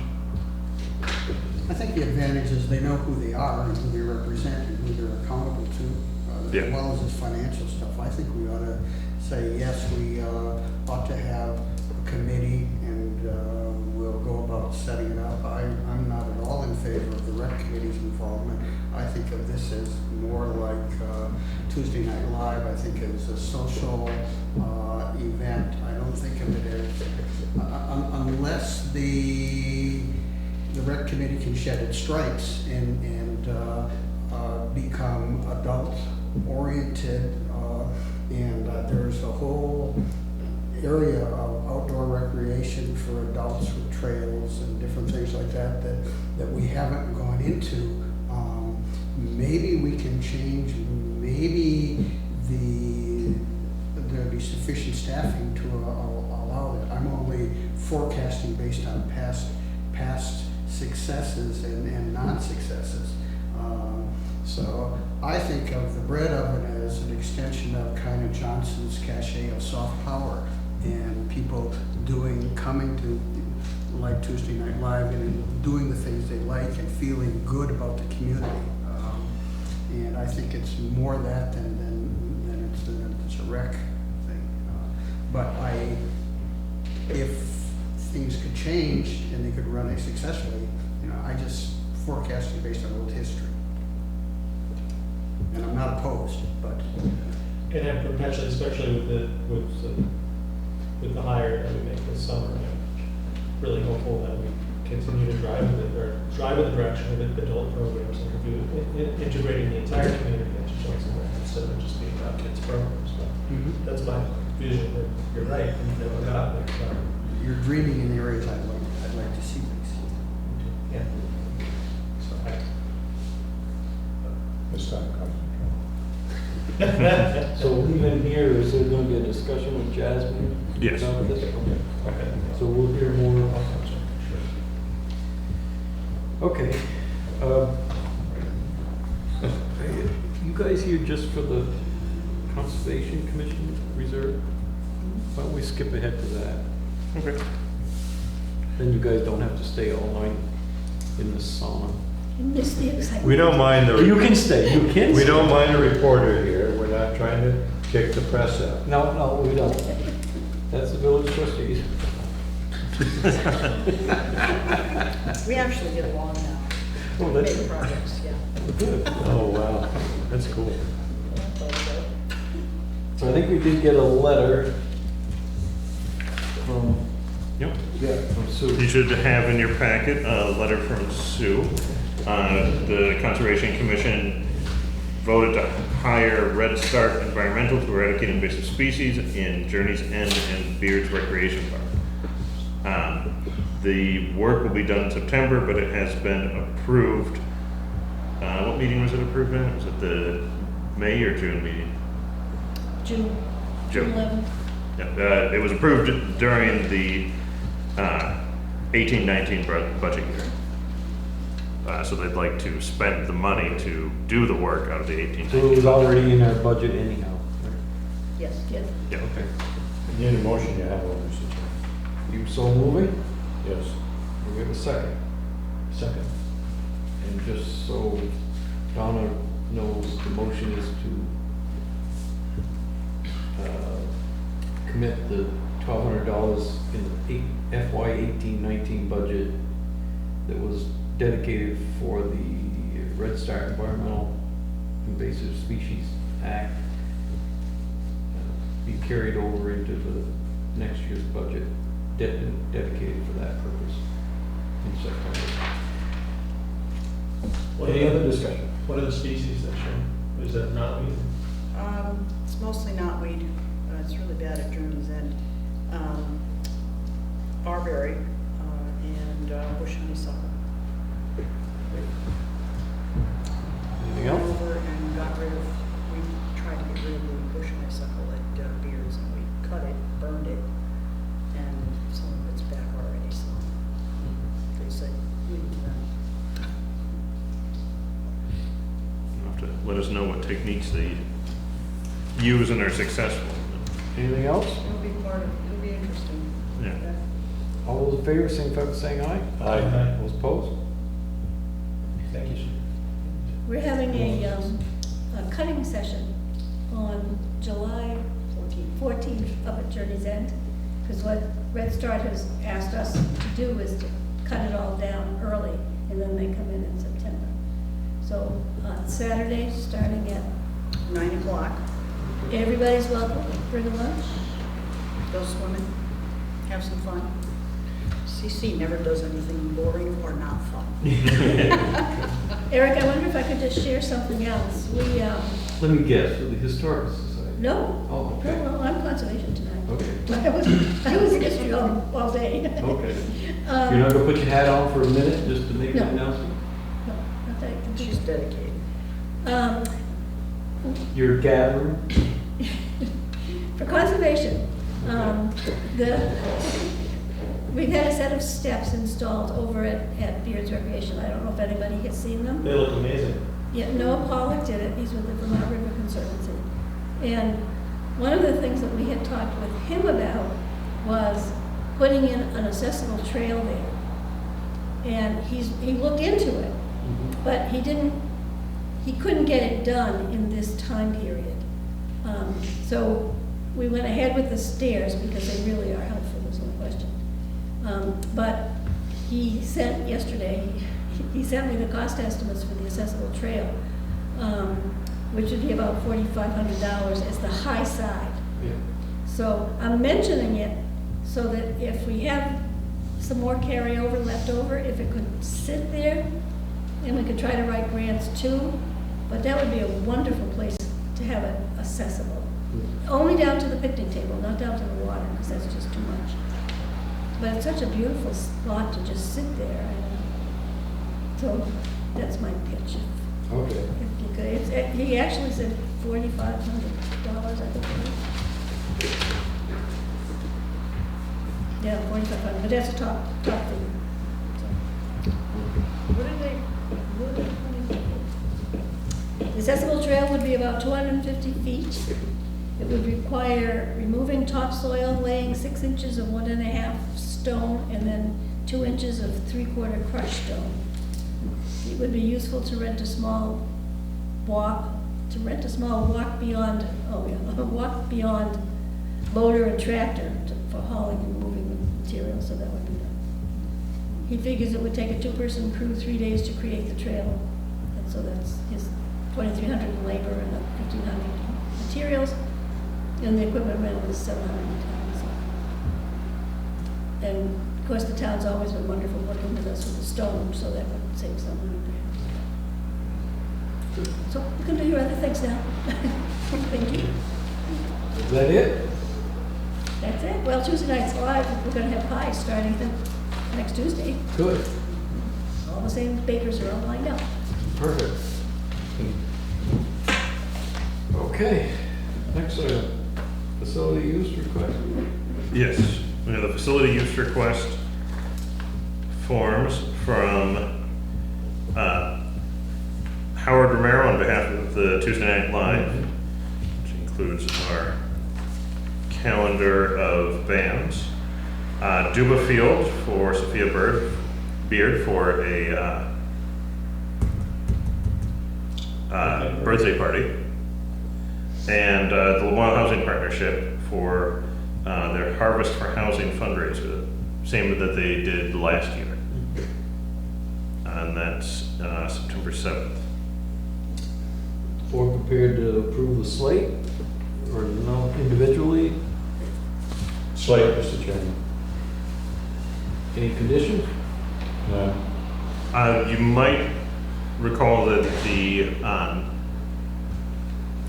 I think the advantage is they know who they are and who they represent and who they're accountable to, Yeah. as well as this financial stuff. I think we ought to say, yes, we ought to have a committee and we'll go about setting it up. I'm not at all in favor of the rec committee's involvement. I think of this as more like Tuesday Night Live. I think it's a social event. I don't think of it as, unless the rec committee can shed its stripes and become adult-oriented, and there's a whole area of outdoor recreation for adults with trails and different things like that we haven't gone into. Maybe we can change, maybe there'll be sufficient staffing to allow that. I'm only forecasting based on past successes and non-successes. So I think of the bread oven as an extension of kind of Johnson's cachet of soft power, and people coming to like Tuesday Night Live and doing the things they like and feeling good about the community. And I think it's more that than it's a rec thing. But if things could change and they could run it successfully, I just forecasting based on old history. And I'm not opposed, but. And then potentially, especially with the hire that we make this summer, I'm really hopeful that we continue to drive in the direction of adult programs and review, integrating the entire community into Johnson Rec instead of just being about kids programs. But that's my vision. You're right, we never got there. So. You're dreaming in areas I'd like to see these. Yeah. So This time comes. So leaving here, is there going to be a discussion with Jasmine? Yes. About this? okay. So we'll hear more. Okay. You guys here just for the Conservation Commission Reserve? Why don't we skip ahead to that? Okay. Then you guys don't have to stay all night in the sauna. We don't mind You can stay, you can We stay. don't mind a reporter here. We're not trying to kick the press out. No, we don't. That's the village trustees. We actually get along now. Oh, that's Big projects, yeah. good. Oh, wow. That's cool. So I think we did get a letter from, Yep. from You Sue. should have in your packet a letter from Sue. The Conservation Commission voted to hire Red Start Environmental to eradicate invasive species in Journey's End and Beards Recreation Park. The work will be done in September, but it has been approved. What meeting was it approved in? Was it the May or June meeting? June June. 11th. Yeah, it was approved during the 18-19 budget year. So they'd like to spend the money to do the work out of the 18-19. So it was already in our budget anyhow. Yes. Yes. Yeah. Okay. You need a motion, you have one, Mr. Chairman. You so moving? Yes. We have a second. Second. And just so Donna knows, the motion is to commit the $1,200 in the FY 18-19 budget that was dedicated for the Red Star Environmental Invasive Species Act be carried over into the next year's budget, dedicated for that purpose in September. Any other discussion? What are the species that show? Is that knotweed? It's mostly knotweed. It's really bad at Journey's End. Barberry and bush honeysuckle. Anything else? Over and got rid of, we tried to get rid of the bush honeysuckle at Beards, and we cut it, burned it, and some of it's back already, so they said, leave it then. have to let us know what techniques they use and are successful. Anything else? It'll be it'll be interesting. Yeah. All those in favor, signify by saying aye. Aye. Those opposed? Thank you, sir. We're having a cutting session on July 14th up at Journey's End, because what Red Start has asked us to do is to cut it all down early, and then they come in September. So on Saturday, starting at 9 o'clock, everybody's welcome, bring a lunch. go swimming, have some fun. CC never does anything boring or not fun. Eric, I wonder if I could just share something else. Let me guess, for the Historical Society? No, Oh, okay. no, I'm conservation tonight. Okay. I was history all day. Okay. You're not gonna put your hat on for a minute just to make an No. announcement? No, not that I can do. She's dedicated. Um, You're gathering? For conservation, we've had a set of steps installed over at Beard's Recreation. I don't know if anybody has seen them. They look amazing. Yeah, Noah Pollock did it, he's with the Vermont River Conservancy. And one of the things that we had talked with him about was putting in an accessible trail there. And he looked into it, but he couldn't get it done in this time period. So we went ahead with the stairs because they really are helpful, there's no question. But he sent he sent me the cost estimates for the accessible trail, which would be about $4,500 as the high side. Yeah. So I'm mentioning it so that if we have some more carryover left over, if it could sit there, and we could try to write grants too, but that would be a wonderful place to have it accessible. Only down to the picnic table, not down to the water, because that's just too much. But it's such a beautiful spot to just sit there. So that's my pitch. Okay. If you could, he actually said $4,500, I think it is. Yeah, 4,500, but that's a top figure. So. The accessible trail would be about 250 feet. It would require removing topsoil, laying 6 inches of 1.5 stone, and then 2 inches of 3/4 crushed stone. It would be useful to rent a small walk beyond, walk beyond loader and tractor for hauling and moving the material, so that would be done. He figures it would take a 2-person crew 3 days to create the trail, and so that's his 2,300 in labor and 1,500 in materials, and the equipment rental is 700 in town. So. And of course, the town's always been wonderful working with us with the stone, so that would save some money there. So you can do your other things now. Thank you. Is that it? That's it. Well, Tuesday night's live. We're going to have pies starting next Tuesday. Good. All the same bakers are all lined up. Perfect. Okay, next item, facility use request. Yes, we have the facility use request forms from Howard Romero on behalf of the Tuesday Night Live, which includes our calendar of bands. Duba Field for Sophia Beard for a birthday party. And the Lamoille Housing Partnership for their Harvest for Housing fundraiser, same that they did last year. And that's September 7th. Board prepared to approve the slate, or no, individually? Slate, Mr. Chairman. Any conditions? No. You might recall that the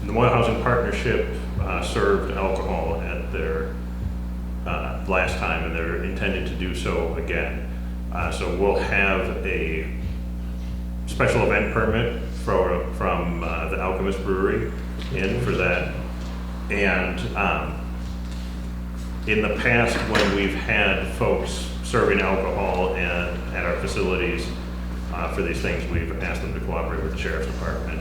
Lamoille Housing Partnership served alcohol at their last time, and they're intending to do so again. So we'll have a special event permit from the Alchemist Brewery in for that. And in the past, when we've had folks serving alcohol at our facilities for these things, we've asked them to cooperate with the Sheriff's Department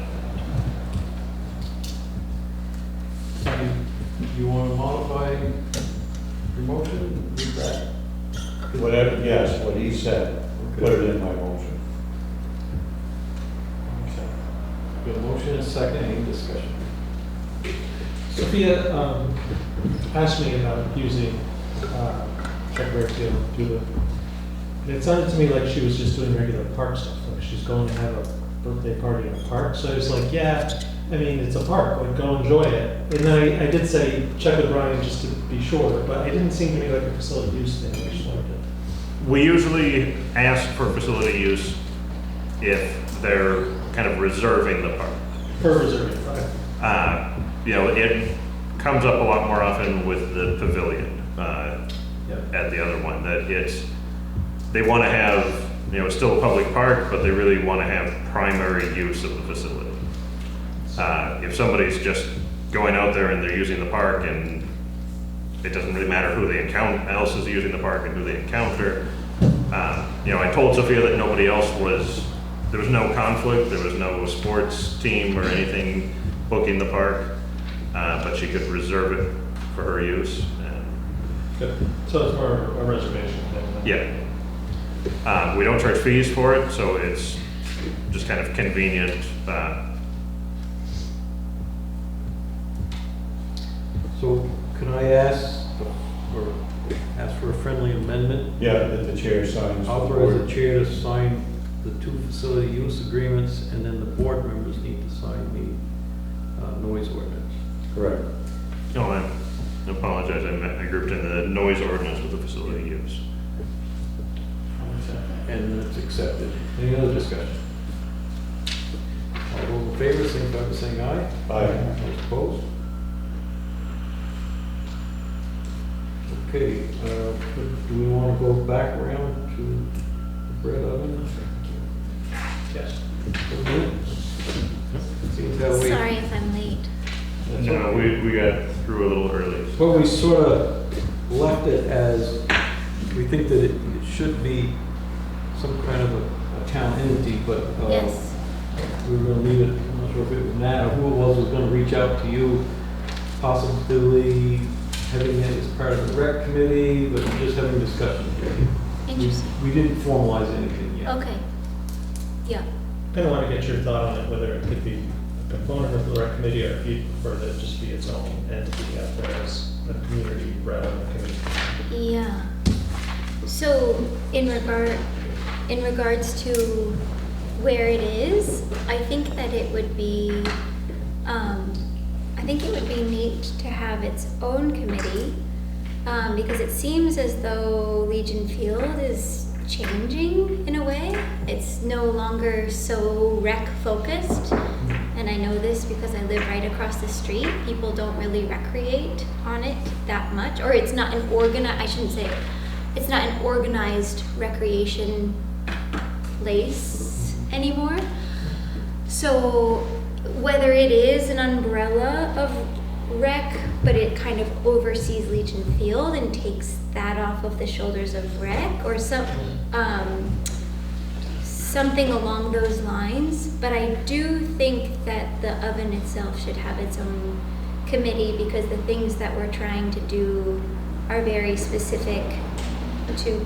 You want to modify your motion, do that? Whatever, yes, what he said, put it in my motion. Got a motion and a second, any discussion? Sophia asked me about using Checkboard to do the, and it sounded to me like she was just doing regular park stuff, like she's going to have a birthday party in a park. So I was like, yeah, I mean, it's a park, like go enjoy it. And then I did say, check with Brian just to be sure, but it didn't seem to me like a facility use thing. I just wanted to. We usually ask for facility use if they're kind of reserving the park. For reserving, okay. You know, it comes up a lot more often with the pavilion at the other one, that they want to have, you know, it's still a public park, but they really want to have primary use of the facility. If somebody's just going out there and they're using the park and it doesn't really matter who they encounter, else is using the park and who they encounter. You know, I told Sophia that nobody else there was no conflict, there was no sports team or anything booking the park, but she could reserve it for her use. Good. So it's more of a reservation thing. Then. Yeah. We don't charge fees for it, so it's just kind of convenient. So can I ask for a friendly amendment? Yeah, that the chair signs. the Authorize board. the chair to sign the 2 facility use agreements, and then the board members need to sign the noise ordinance. Correct. Oh, I apologize, I grouped in the noise ordinance with the facility use. And it's accepted. Any other discussion? All those in favor, signify by saying aye. Aye. Those opposed? Okay, do we want to go back around to the bread oven? Yes. Seems that way. Sorry if I'm late. No, we got through a little early. But we sort of left it as, we think that it should be some kind of a town entity, but Yes. we were gonna leave it, I'm not sure if it was Nat or who it was gonna reach out to you, possibly having it as part of the rec committee, but just having discussions. Interesting. We didn't formalize anything yet. Okay. Yeah. Kind of want to get your thought on it, whether it could be a component of the rec committee or if you prefer that it just be its own entity out there as a community rather than a committee. Yeah. So in regards to where it is, I think that it would be, neat to have its own committee, because it seems as though Legion Field is changing in a way. It's no longer so rec focused, and I know this because I live right across the street. People don't really recreate on it that much, or it's not an it's not an organized recreation place anymore. So whether it is an umbrella of rec, but it kind of oversees Legion Field and takes that off of the shoulders of rec, or something along those lines. But I do think that the oven itself should have its own committee, because the things that we're trying to do are very specific to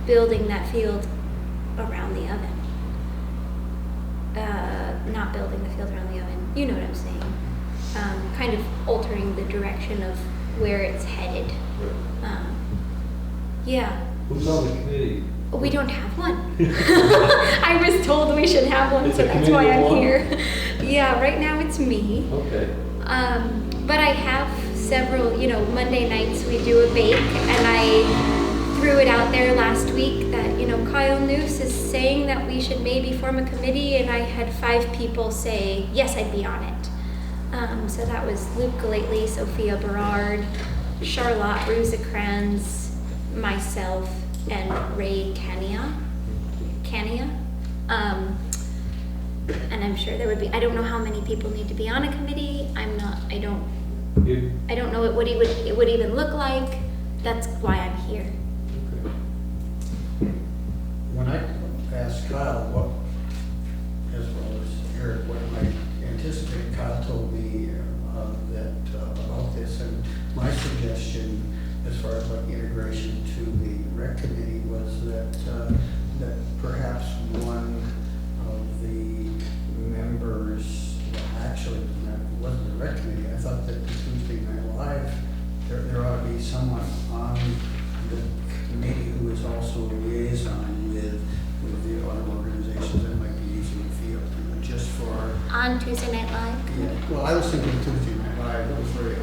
building that field around the oven. Not building the field around the oven, you know what I'm saying. Kind of altering the direction of where it's headed. Yeah. Who's on the committee? We don't have one. I was told we should have one, It's so a that's why committee of I'm one? here. Yeah, right now it's me. Okay. But I have several, Monday nights we do a bake, and I threw it out there last week that, Kyle Noose is saying that we should maybe form a committee, and I had 5 people say, yes, I'd be on it. So that was Luke Galately, Sophia Berard, Charlotte Rosecrans, myself, and Ray Cania. And I'm sure there would be, I don't know how many people need to be on a committee. I don't know what it would even look like. That's why I'm here. When I asked Kyle what, as well as Eric, what I anticipated, Kyle told me that about as far as like integration to the rec committee was that, that perhaps one of the members, well, actually, that wasn't the rec committee, I thought that the Tuesday Night Live, there ought to be someone on the committee who is also a liaison with the other organizations that might be easy to feel, just for. On Tuesday Night Live? Yeah, well, I was thinking Tuesday Night Live, it was very,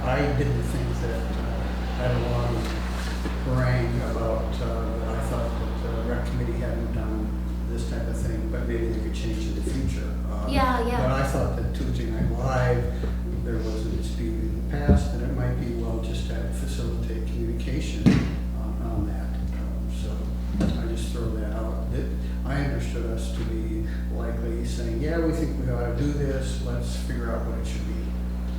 I didn't think that, I had a lot of harangue about, that I thought that the rec committee hadn't done this type of thing, but maybe they could change in the future. Yeah, yeah. But I thought that Tuesday Night Live, there was a dispute in the past, and it might be well just to facilitate communication on that. So I just throw that out. I understood us to be likely saying, yeah, we think we ought to do this, let's figure out what it should be.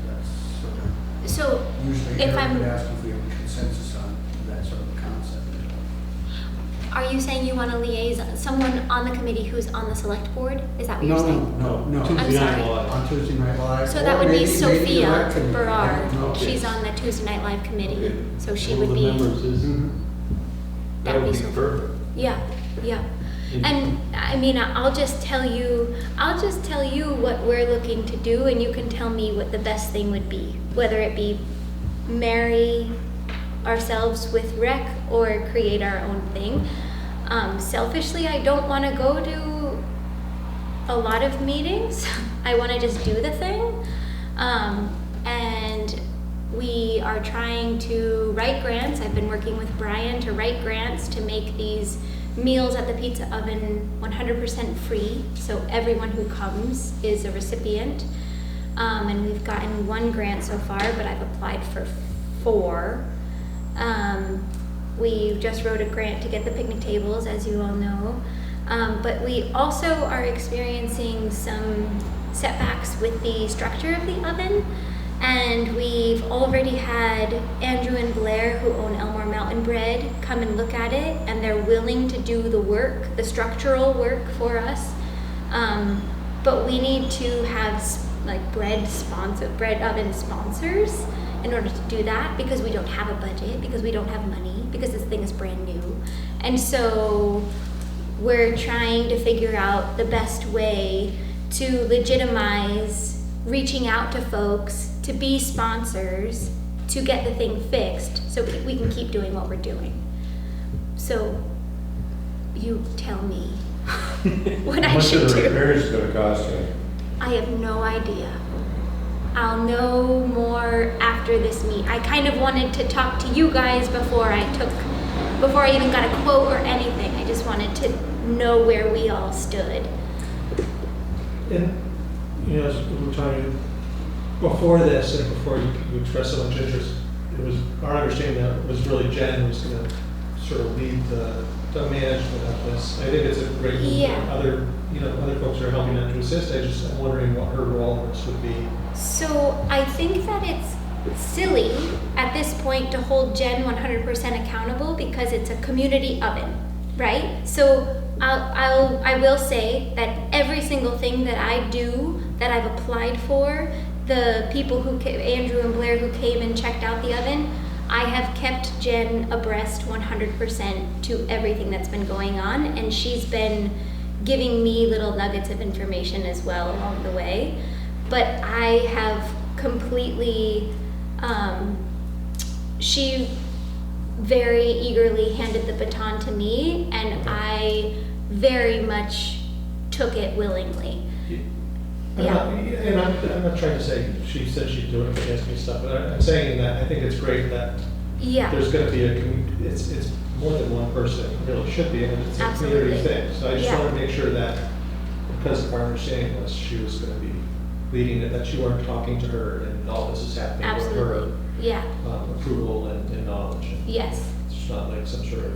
That's sort of, So usually if Eric I'm, would ask if we have a consensus on that sort of concept. are you saying you want to liaison, someone on the committee who's on the select board? Is that what you're saying? No. I'm Tuesday Night sorry. Live. On Tuesday Night Live. So or that would be maybe the Sophia rec committee. Berard. Okay. She's on the Tuesday Night Live committee, Okay. so she One of would the be, members is, Mhm. that That'd would be be so- perfect. yeah, yeah. And I mean, I'll just tell you what we're looking to do, and you can tell me what the best thing would be, whether it be marry ourselves with rec or create our own thing. Selfishly, I don't want to go to a lot of meetings. I want to just do the thing. And we are trying to write grants. I've been working with Brian to write grants to make these meals at the pizza oven 100% free, so everyone who comes is a recipient. And we've gotten one grant so far, but I've applied for 4. We just wrote a grant to get the picnic tables, as you all know. But we also are experiencing some setbacks with the structure of the oven. And we've already had Andrew and Blair, who own Elmore Mountain Bread, come and look at it, and they're willing to do the work, the structural work for us. But we need to have like bread oven sponsors in order to do that, because we don't have a budget, because we don't have money, because this thing is brand new. And so we're trying to figure out the best way to legitimize reaching out to folks to be sponsors to get the thing fixed so we can keep doing what we're doing. So you tell me what I should How much are the do. repairs gonna cost you? I have no idea. I'll know more after this meet. I kind of wanted to talk to you guys before I even got a quote or anything. I just wanted to know where we all stood. And, you know, as we were talking, before this, and before you expressed so much interest, it was our understanding that it was really Jen was gonna sort of lead the management of this. I think it's a great move. Yeah. Other folks are helping out to assist. I'm wondering what her role in this would be. So I think that it's silly at this point to hold Jen 100% accountable because it's a community oven, right? So I will say that every single thing that I do that I've applied for, the people who Andrew and Blair who came and checked out the oven, I have kept Jen abreast 100% to everything that's been going on, and she's been giving me little nuggets of information as well along the way. But I have completely, she very eagerly handed the baton to me, and I very much took it willingly. I'm not trying to say she said she'd do it if she asked me stuff, but I'm saying that I think it's great that Yeah, there's going to be it's more than one person. It really should be, and it's a Absolutely. community thing. So I just Yeah. want to make sure that, because of our understanding was she was going to be leading it, that you weren't talking to her and all this is happening with absolutely. Yeah, her approval and knowledge. yes. It's not like some sort of.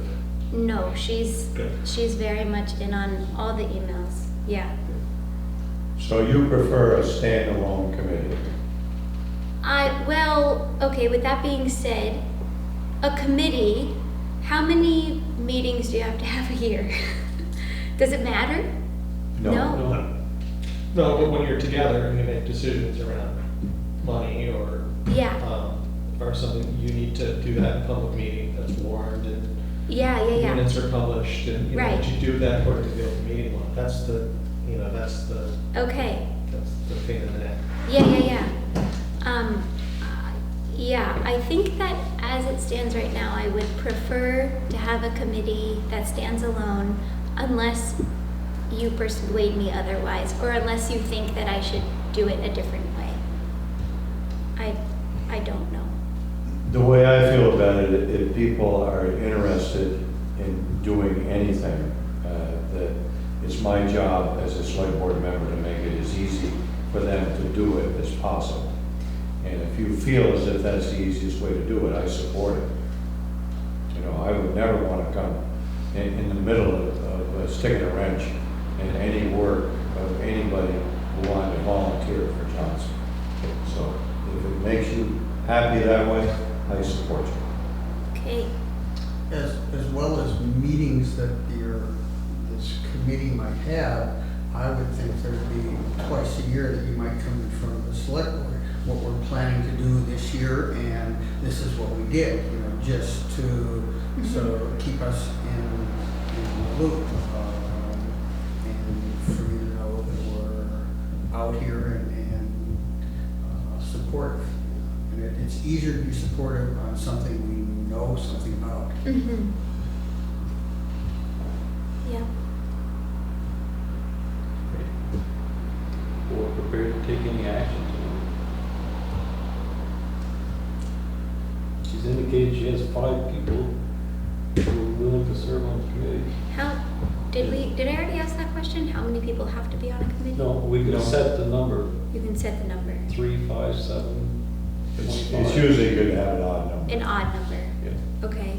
No, she's Good. very much in on all the emails. Yeah. So you prefer a standalone committee? Okay, with that being said, a committee, how many meetings do you have to have a year? Does it matter? No. No, but when you're together and you make decisions around money or Yeah, or something, you need to do that in public meeting, that's warned, and Yeah. minutes are published, and, you know, Right. but you do that according to the open meeting law. That's the, you know, that's the Okay. pain in the neck. Yeah. Yeah, I think that as it stands right now, I would prefer to have a committee that stands alone unless you persuade me otherwise, or unless you think that I should do it a different way. I don't know. The way I feel about it, if people are interested in doing anything, that it's my job as a select board member to make it as easy for them to do it as possible. And if you feel as if that's the easiest way to do it, I support it. You know, I would never want to come in the middle of sticking a wrench in any work of anybody who wanted to volunteer for Johnson. So if it makes you happy that way, I support you. Okay. As well as meetings that this committee might have, I would think there'd be twice a year that you might come in front of the select board. What we're planning to do this year, and this is what we did, you know, just to sort of keep us in the loop. And for you to know that we're out here and supportive. And it's easier to be supportive on something we know something about. Mm-hmm. Yeah. Or prepared to take any action tonight. She's indicated she has 5 people who are willing to serve on the committee. Did I already ask that question? How many people have to be on a committee? No, we can set the number, You can set the number. 3, 5, 7. It's usually good to have an odd number. An odd number. Yeah. Okay.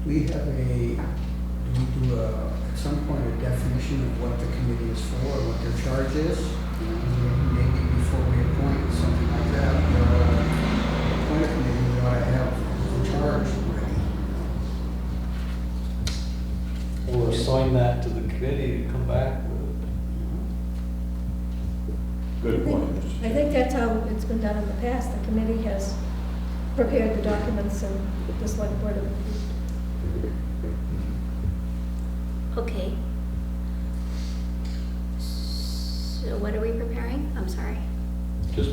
Do we do at some point a definition of what the committee is for, what their charge is? You know, maybe before we appoint something like that, appoint a committee, we ought to have the charge ready. Or assign that to the committee to come back with. Good point, Mr. I Chair. think that's how it's been done in the past. The committee has prepared the documents and the select board approved. Okay. So what are we preparing? I'm sorry. Just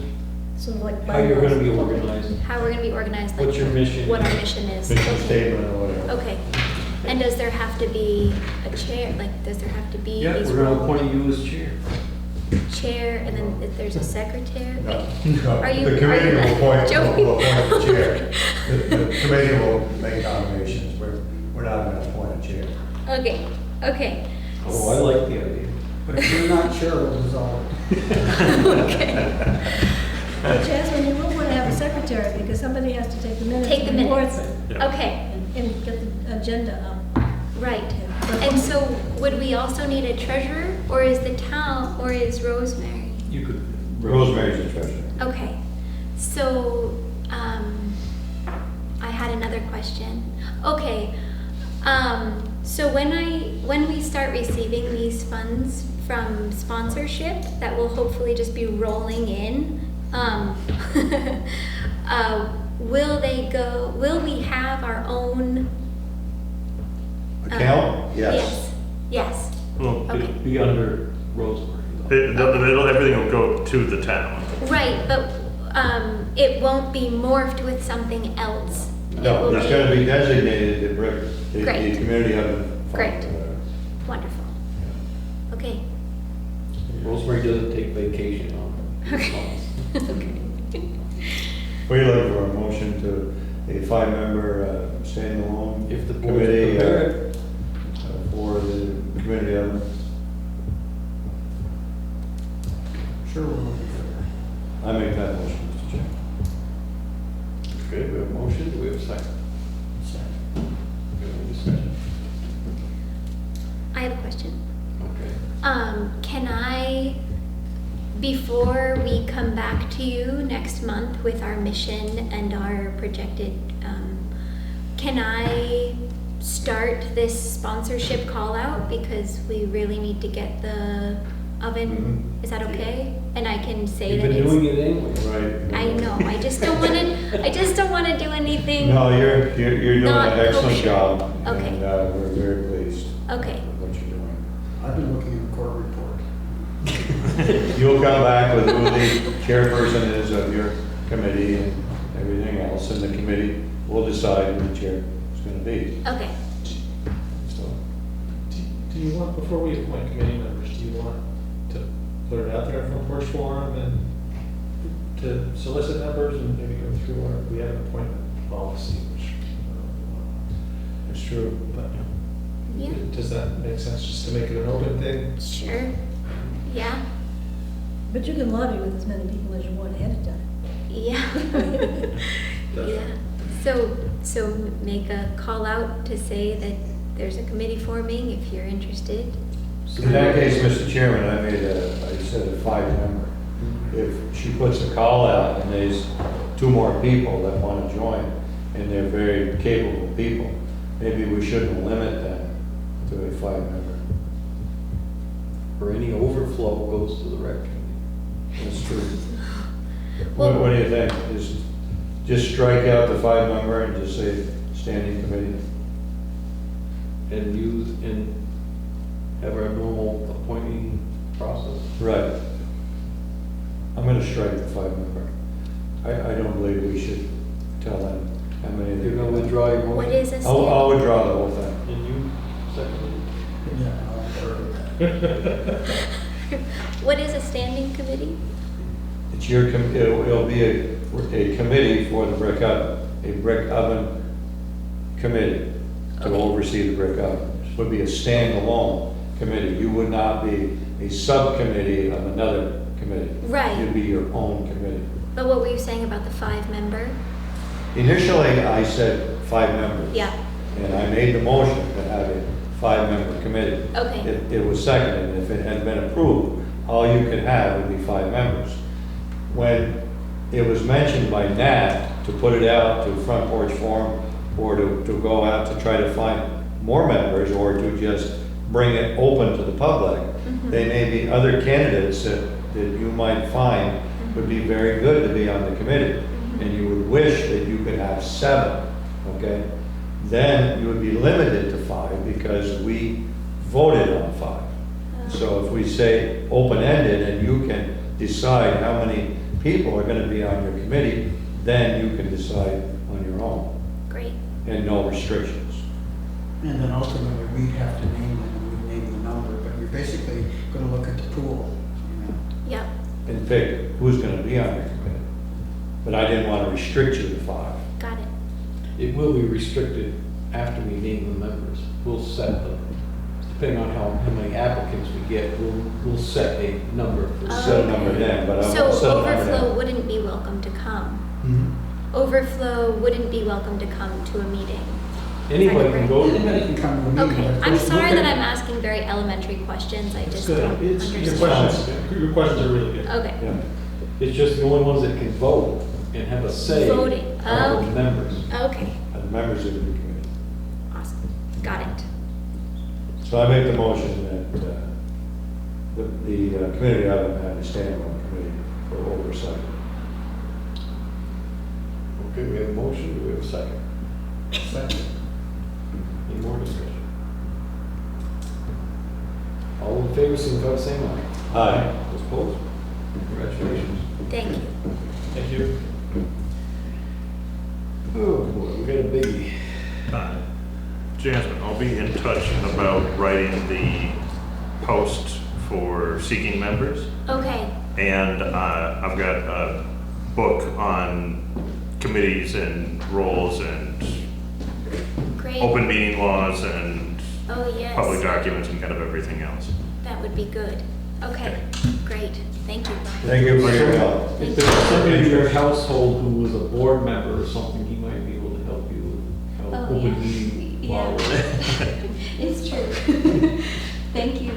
Sort of like how you're gonna be bylaws. organized. How we're gonna be organized? like What's your mission? What our mission is. Mission Okay. statement or whatever. Okay. And does there have to be a chair? Like, does there have to be Yeah, these we're gonna roles? appoint you as chair. Chair, and then if there's a secretary? No, no, Are you- the committee are you will appoint joking? the chair. The committee will make nominations, we're not going to appoint a chair. Okay, okay. Oh, I like the idea. But if you're not sure, we'll dissolve it. Okay. Jasmine, you will want to have a secretary because somebody has to take the minutes. Take the and report minutes. them Okay, and get the agenda up. right. And so would we also need a treasurer, or is the town, or is Rosemary? You could. Rosemary's the treasurer. Okay, so, I had another question. Okay, so when we start receiving these funds from sponsorship, that will hopefully just be rolling in, will we have our own? Account? Yes. Yes, Well, okay. It'd be under Rosemary. everything will go to the town. Right, but, it won't be morphed with something else. It No, will it's going to be designated the Great. community of the fund. Great. Wonderful. Okay. Rosemary doesn't take vacation on her funds. Okay. We look for a motion to a 5-member standalone If the board's committee prepared. for the community of. Sure, we're looking for that. I make that motion, Mr. Chair. Okay, we have a motion, do we have a second? Do we have any discussion? I have a question. Okay. Can I, before we come back to you next month with our mission and our projected, can I start this sponsorship call out? Because we really need to get the oven. Is that okay? And I can say You've that been it's. doing it anyway. Right. I know, I just don't want to do anything. No, you're doing Not an excellent kosher. job. Okay. And we're very pleased. Okay. With what you're doing. I've been looking at the court report. You'll come back with who the chairperson is of your committee and everything else, and the committee will decide who the chair is going to be. Okay. So, Do you want, before we appoint committee members, do you want to put it out there in Front Porch Forum and to solicit members and maybe go through our, we have an appointment policy, which, it's true. but, Yeah. does that make sense, just to make it an open thing? Sure. Yeah. But you can lobby with as many people as you want ahead of time. Yeah. Yeah. So make a call out to say that there's a committee forming if you're interested. In that case, Mr. Chairman, I said a 5-member. If she puts a call out and there's 2 more people that want to join, and they're very capable people, maybe we shouldn't limit them to a 5-member. Or any overflow goes to the rec committee. That's true. Well- What do you think? Just strike out the 5-member and just say standing committee? And have our normal appointing process. Right. I'm gonna strike the 5-member. I don't believe we should tell them how many. You're gonna withdraw your motion? What is a I'll stand? withdraw the whole thing. And you second What is a standing committee? It's it'll be a committee for the brick oven, a brick oven committee to Okay. oversee the brick oven. Would be a standalone committee. You would not be a subcommittee of another committee. Right. You'd be your own committee. But what were you saying about the 5-member? Initially, I said 5 members. Yeah. And I made the motion to have a 5-member committee. Okay. It was seconded, and if it had been approved, all you could have would be 5 members. When it was mentioned by Nat to put it out to Front Porch Forum, or to go out to try to find more members, or to just bring it open to the public, there may be other candidates that you might find would be very good to be on the committee, and you would wish that you could have 7, okay? Then you would be limited to 5 because we voted on 5. So if we say open-ended and you can decide how many people are gonna be on your committee, then you can decide on your own, Great. and no restrictions. And then ultimately, we'd have to name them, and we'd name the number, but you're basically gonna look at the pool, you know. Yep. And pick who's gonna be on your committee. But I didn't wanna restrict you to 5. Got it. It will be restricted after we name the members. We'll set the, depending on how many applicants we get, we'll set a number. Set a number then, but I So won't set a number overflow then. wouldn't be welcome to come. Mhm. Overflow wouldn't be welcome to come to a meeting. Anybody can go to the Anybody meeting. can come to a meeting. Okay, but I'm first sorry look that at- I'm asking very elementary questions, I just Good. don't It's, your understand. questions are really good. Okay, Yeah. It's just the only ones that can vote and have a say Voting. are Okay. the members. okay, And the members of the committee. awesome, got it. So I make the motion that the committee of them have a standalone committee for oversight. Okay, we have a motion, do we have a second? Second. Any more discussion? All in favor, signify by saying aye. Aye. Those opposed? Congratulations. Thank you. Thank you. Oh, boy, we got a biggie. Jasmine, I'll be in touch about writing the post for seeking members. Okay, And I've got a book on committees and roles and great. open meeting laws and Oh, yes. public documents and kind of everything else. That would be good. Okay, great, thank you. Thank you for your help. If there's somebody in your household who was a board member or something, he might be able to help you with how Oh, open yeah. meeting Yeah. law works. It's true. Thank you.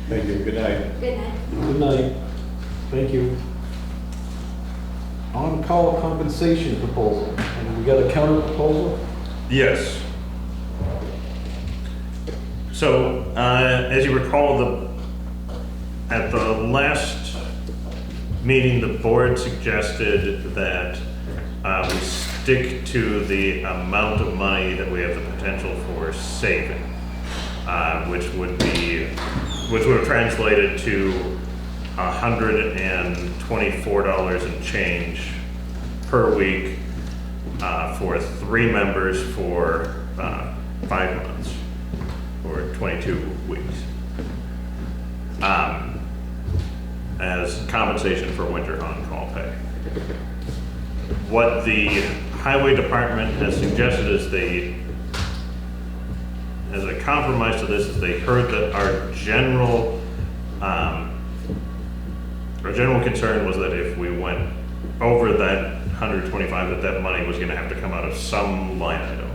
Thank you, good night. Good night. Good night. Thank you. On-call compensation proposal. And we got a counter proposal? Yes. So, as you recall, At the last meeting, the board suggested that we stick to the amount of money that we have the potential for saving, which would have translated to $124 and change per week for 3 members for 5 months, or 22 weeks. As compensation for winter on-call pay. What the highway department has suggested is as a compromise to this, is they heard that our general concern was that if we went over that 125, that money was gonna have to come out of some line item.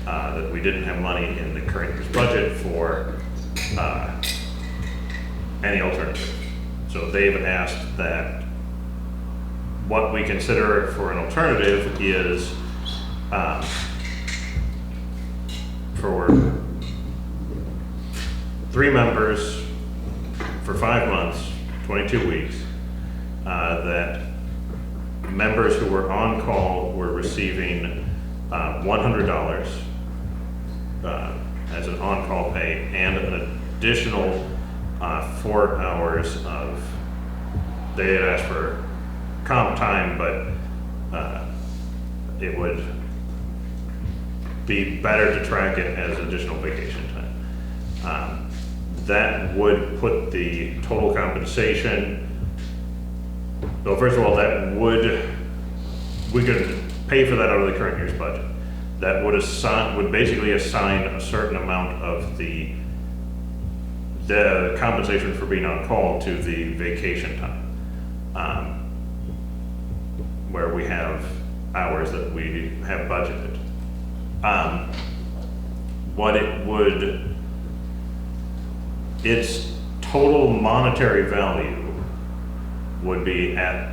That we didn't have money in the current year's budget for any alternative. So they've asked that what we consider for an alternative is for 3 members for 5 months, 22 weeks, that members who were on call were receiving $100 as an on-call pay, and an additional 4 hours of, they had asked for comp time, but it would be better to track it as additional vacation time. That would put the total compensation, so first of all, we could pay for that out of the current year's budget. That would basically assign a certain amount of the compensation for being on call to the vacation time, where we have hours that we have budgeted. Its total monetary value would be at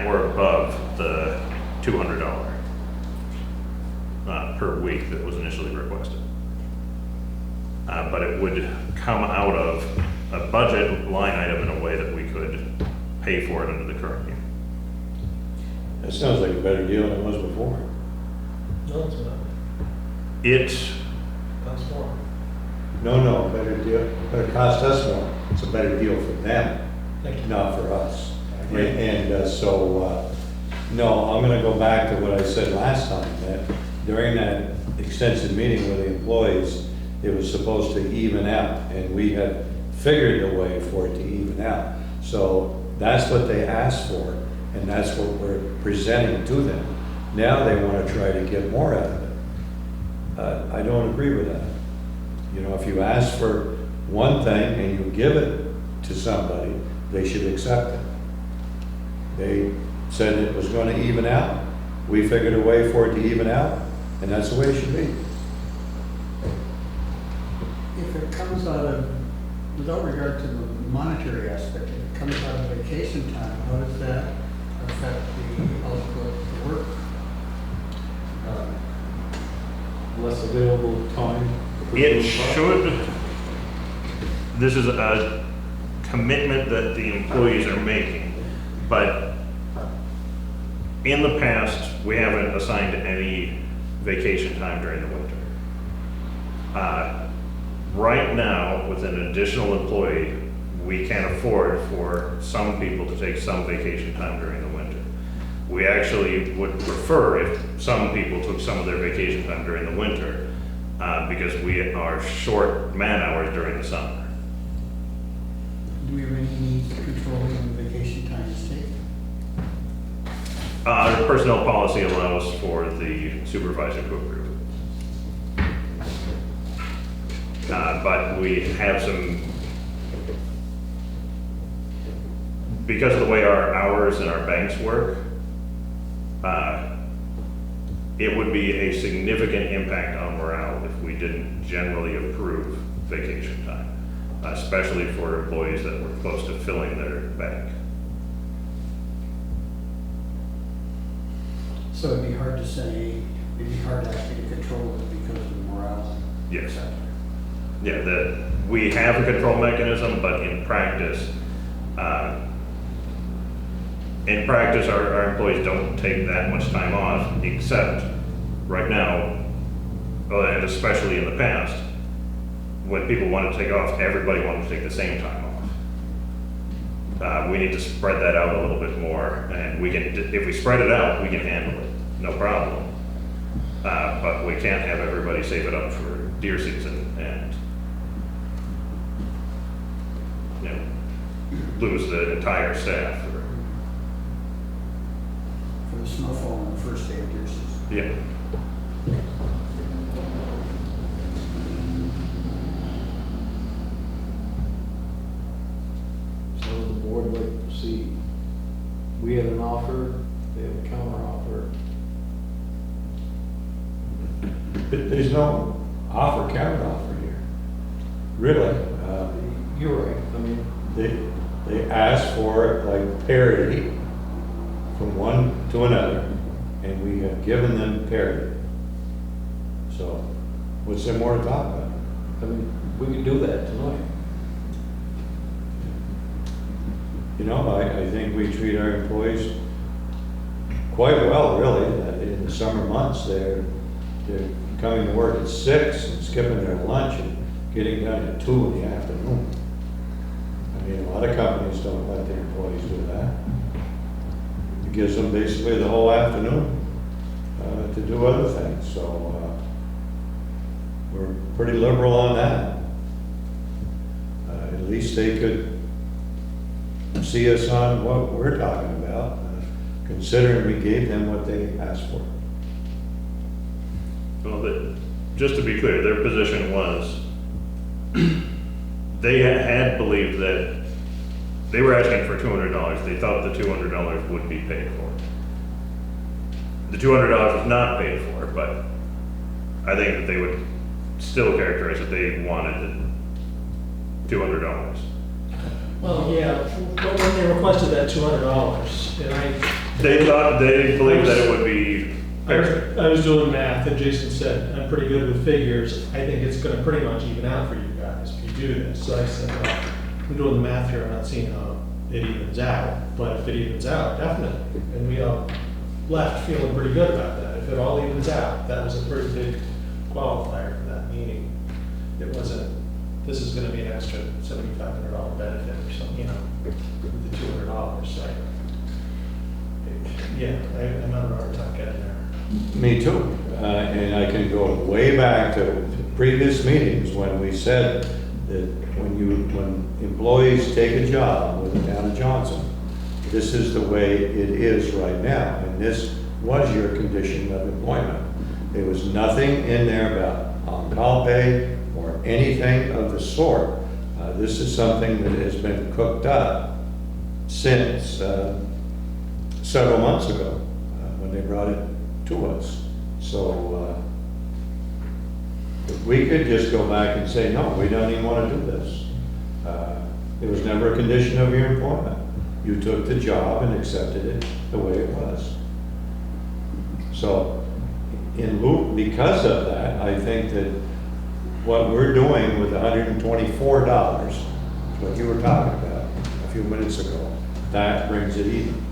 or above the $200 per week that was initially requested. But it would come out of a budget line item in a way that we could pay for it under the current year. That sounds like a better deal than it was before. No, it's not. That's more. No, better deal, but it cost us more. It's a better deal for them, not for us. No, I'm gonna go back to what I said last time, that during that extensive meeting with the employees, it was supposed to even out, and we had figured a way for it to even out. So that's what they asked for, and that's what we're presenting to them. Now they want to try to get more out of it. I don't agree with that. You know, if you ask for one thing and you give it to somebody, they should accept it. They said it was going to even out. We figured a way for it to even out, and that's the way it should be. If it comes out of, without regard to the monetary aspect, if it comes out of vacation time, how does that affect the output of the work? Less available time. It should, this is a commitment that the employees are making, but in the past, we haven't assigned any vacation time during the winter. Right now, with an additional employee, we can afford for some people to take some vacation time during the winter. We actually would prefer if some people took some of their vacation time during the winter, because we are short man hours during the summer. Do we have any need to control when vacation time is taken? The personnel policy allows for the supervisor to approve. But we have some, because of the way our hours and our banks work, it would be a significant impact on morale if we didn't generally approve vacation time, especially for employees that were close to filling their bank. So it'd be hard to say, it'd be hard actually to control it because of the morale. Yes. Yeah, that we have a control mechanism, but in practice, our employees don't take that much time off, except right now, well, and especially in the past, when people want to take off, everybody wanted to take the same time off. We need to spread that out a little bit more, and we can, if we spread it out, we can handle it, no problem. But we can't have everybody save it up for deer season and, you know, lose the entire staff. For the snowfall on the first day of deer season. Yeah. So the board would see, we had an offer, they have a counter offer. There's no offer, counter offer here. Really. You're right, I mean, They asked for like parity from one to another, and we have given them parity. So, what's there more to talk about? I mean, we could do that tonight. You know, I think we treat our employees quite well, really. In the summer months, they're coming to work at 6 and skipping their lunch and getting done at 2 in the afternoon. I mean, a lot of companies don't let their employees do that. It gives them basically the whole afternoon to do other things, so we're pretty liberal on that. At least they could see us on what we're talking about, considering we gave them what they asked for. Well, just to be clear, their position was, they had believed that they were asking for $200. They thought the $200 would be paid for. The $200 was not paid for, but I think that they would still characterize that they wanted $200. Well, yeah, but when they requested that $200, and They believed that it would be fair. I was doing math, and Jason said, I'm pretty good with figures, I think it's gonna pretty much even out for you guys if you do this. So I said, well, I'm doing the math here, I'm not seeing how it evens out, but if it evens out, definitely. And we all left feeling pretty good about that. If it all evens out, that was a pretty big qualifier for that meeting. It wasn't, this is gonna be an extra $7,500 benefit or something, you know, with the $200, so yeah, I'm having a hard time getting there. Me too. And I can go way back to previous meetings when we said that when employees take a job with the town of Johnson, this is the way it is right now. And this was your condition of employment. There was nothing in there about on-call pay or anything of the sort. This is something that has been cooked up since several months ago when they brought it to us. So we could just go back and say, no, we don't even want to do this. It was never a condition of your employment. You took the job and accepted it the way it was. So because of that, I think that what we're doing with $124, is what you were talking about a few minutes ago, that brings it even.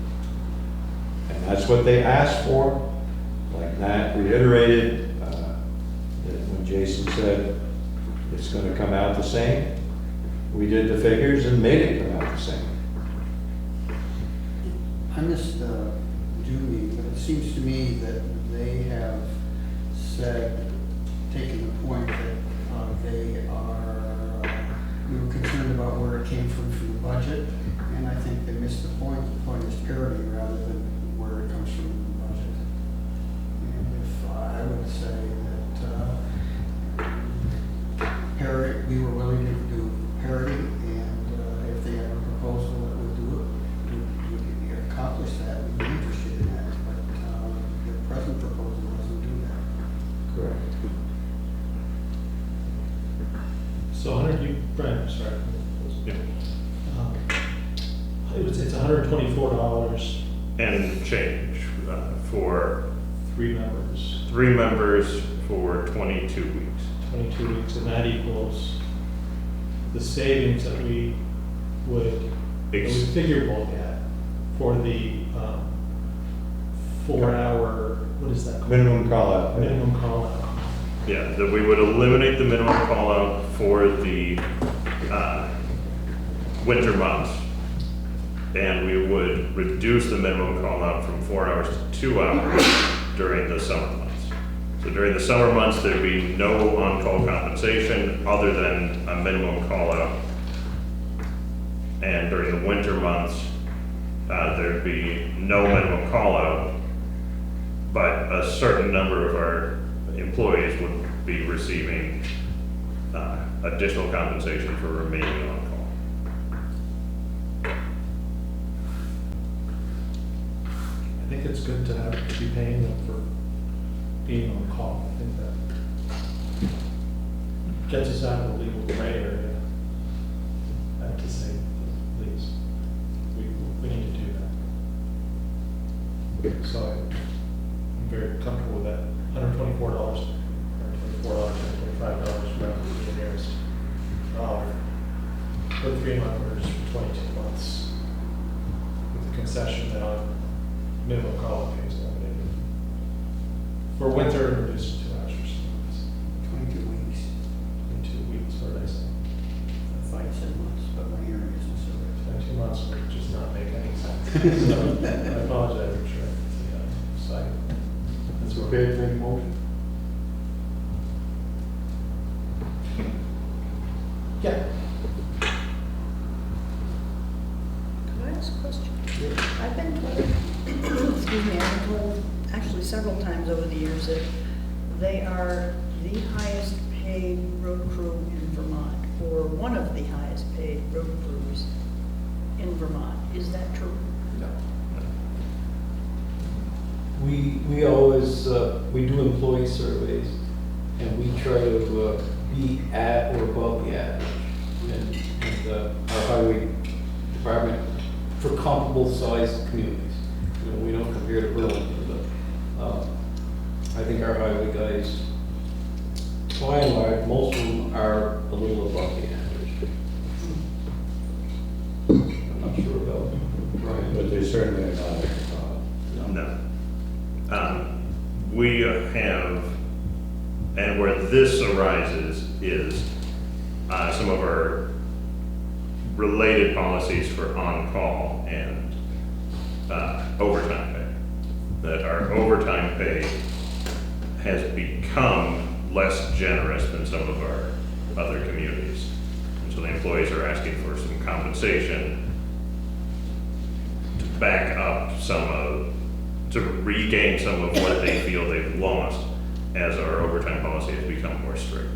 And that's what they asked for. Like Nat reiterated, that when Jason said it's going to come out the same, we did the figures and made it come out the same. I missed Judy, but it seems to me that they have said, taking the point that we were concerned about where it came from the budget, and I think they missed the point. The point is parity rather than where it comes from in the budget. And if I would say that parity, we were willing to do parity, and if they have a proposal that would do it, we accomplish that, we'd be interested in that. But the present proposal doesn't do that. Correct. So Brian, sorry. Yeah. It's $124, And change for three members, 3 members for 22 weeks. 22 weeks, and that equals the savings that we figure we'll get for the 4-hour, what is that called? Minimum call out. Minimum call out. Yeah, that we would eliminate the minimum call out for the winter months. And we would reduce the minimum call out from 4 hours to 2 hours during the summer months. So during the summer months, there'd be no on-call compensation other than a minimum call out. And during the winter months, there'd be no minimum call out, but a certain number of our employees would be receiving additional compensation for remaining on call. I think it's good to be paying them for being on call. I think that gets us out of the legal gray area. I have to say, the least. We need to do that. So I'm very comfortable with that. $124, $125 rather than the nearest dollar. For 3 months for 22 months. With the concession that on minimum call pays eliminated. For winter, reduced to 2 hours for students. 22 weeks, 22 weeks, what did I say? 5 to 7 months, but my hearing isn't so good. 22 months would just not make any sense. So I apologize, I'm sure. It's a side. That's okay to make a motion? Yeah. Can I ask a question? I've been told, excuse me, I've been told actually several times over the years that they are the highest paid road crew in Vermont, or one of the highest paid road crews in Vermont. Is that true? No. We always, we do employee surveys, and we try to be at or above the average. And our highway department, for comparable sized communities, you know, we don't compare to Burlington, but I think our highway guys, by and large, most of them are a little above the average. I'm not sure about Brian, But they certainly are not. No. We have, and where this arises is some of our related policies for on-call and overtime pay. That our overtime pay has become less generous than some of our other communities. And so the employees are asking for some compensation to back up some of, to regain some of what they feel they've lost as our overtime policy has become more strict.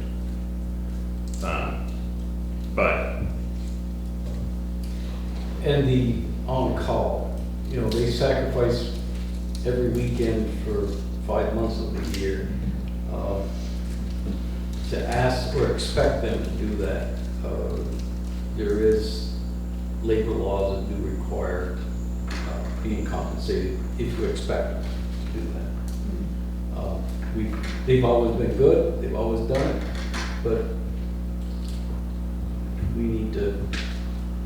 But and the on-call, you know, they sacrifice every weekend for 5 months of the year. To ask or expect them to do that, there is labor laws that do require being compensated if you expect them to do that. They've always been good, they've always done it, but we need to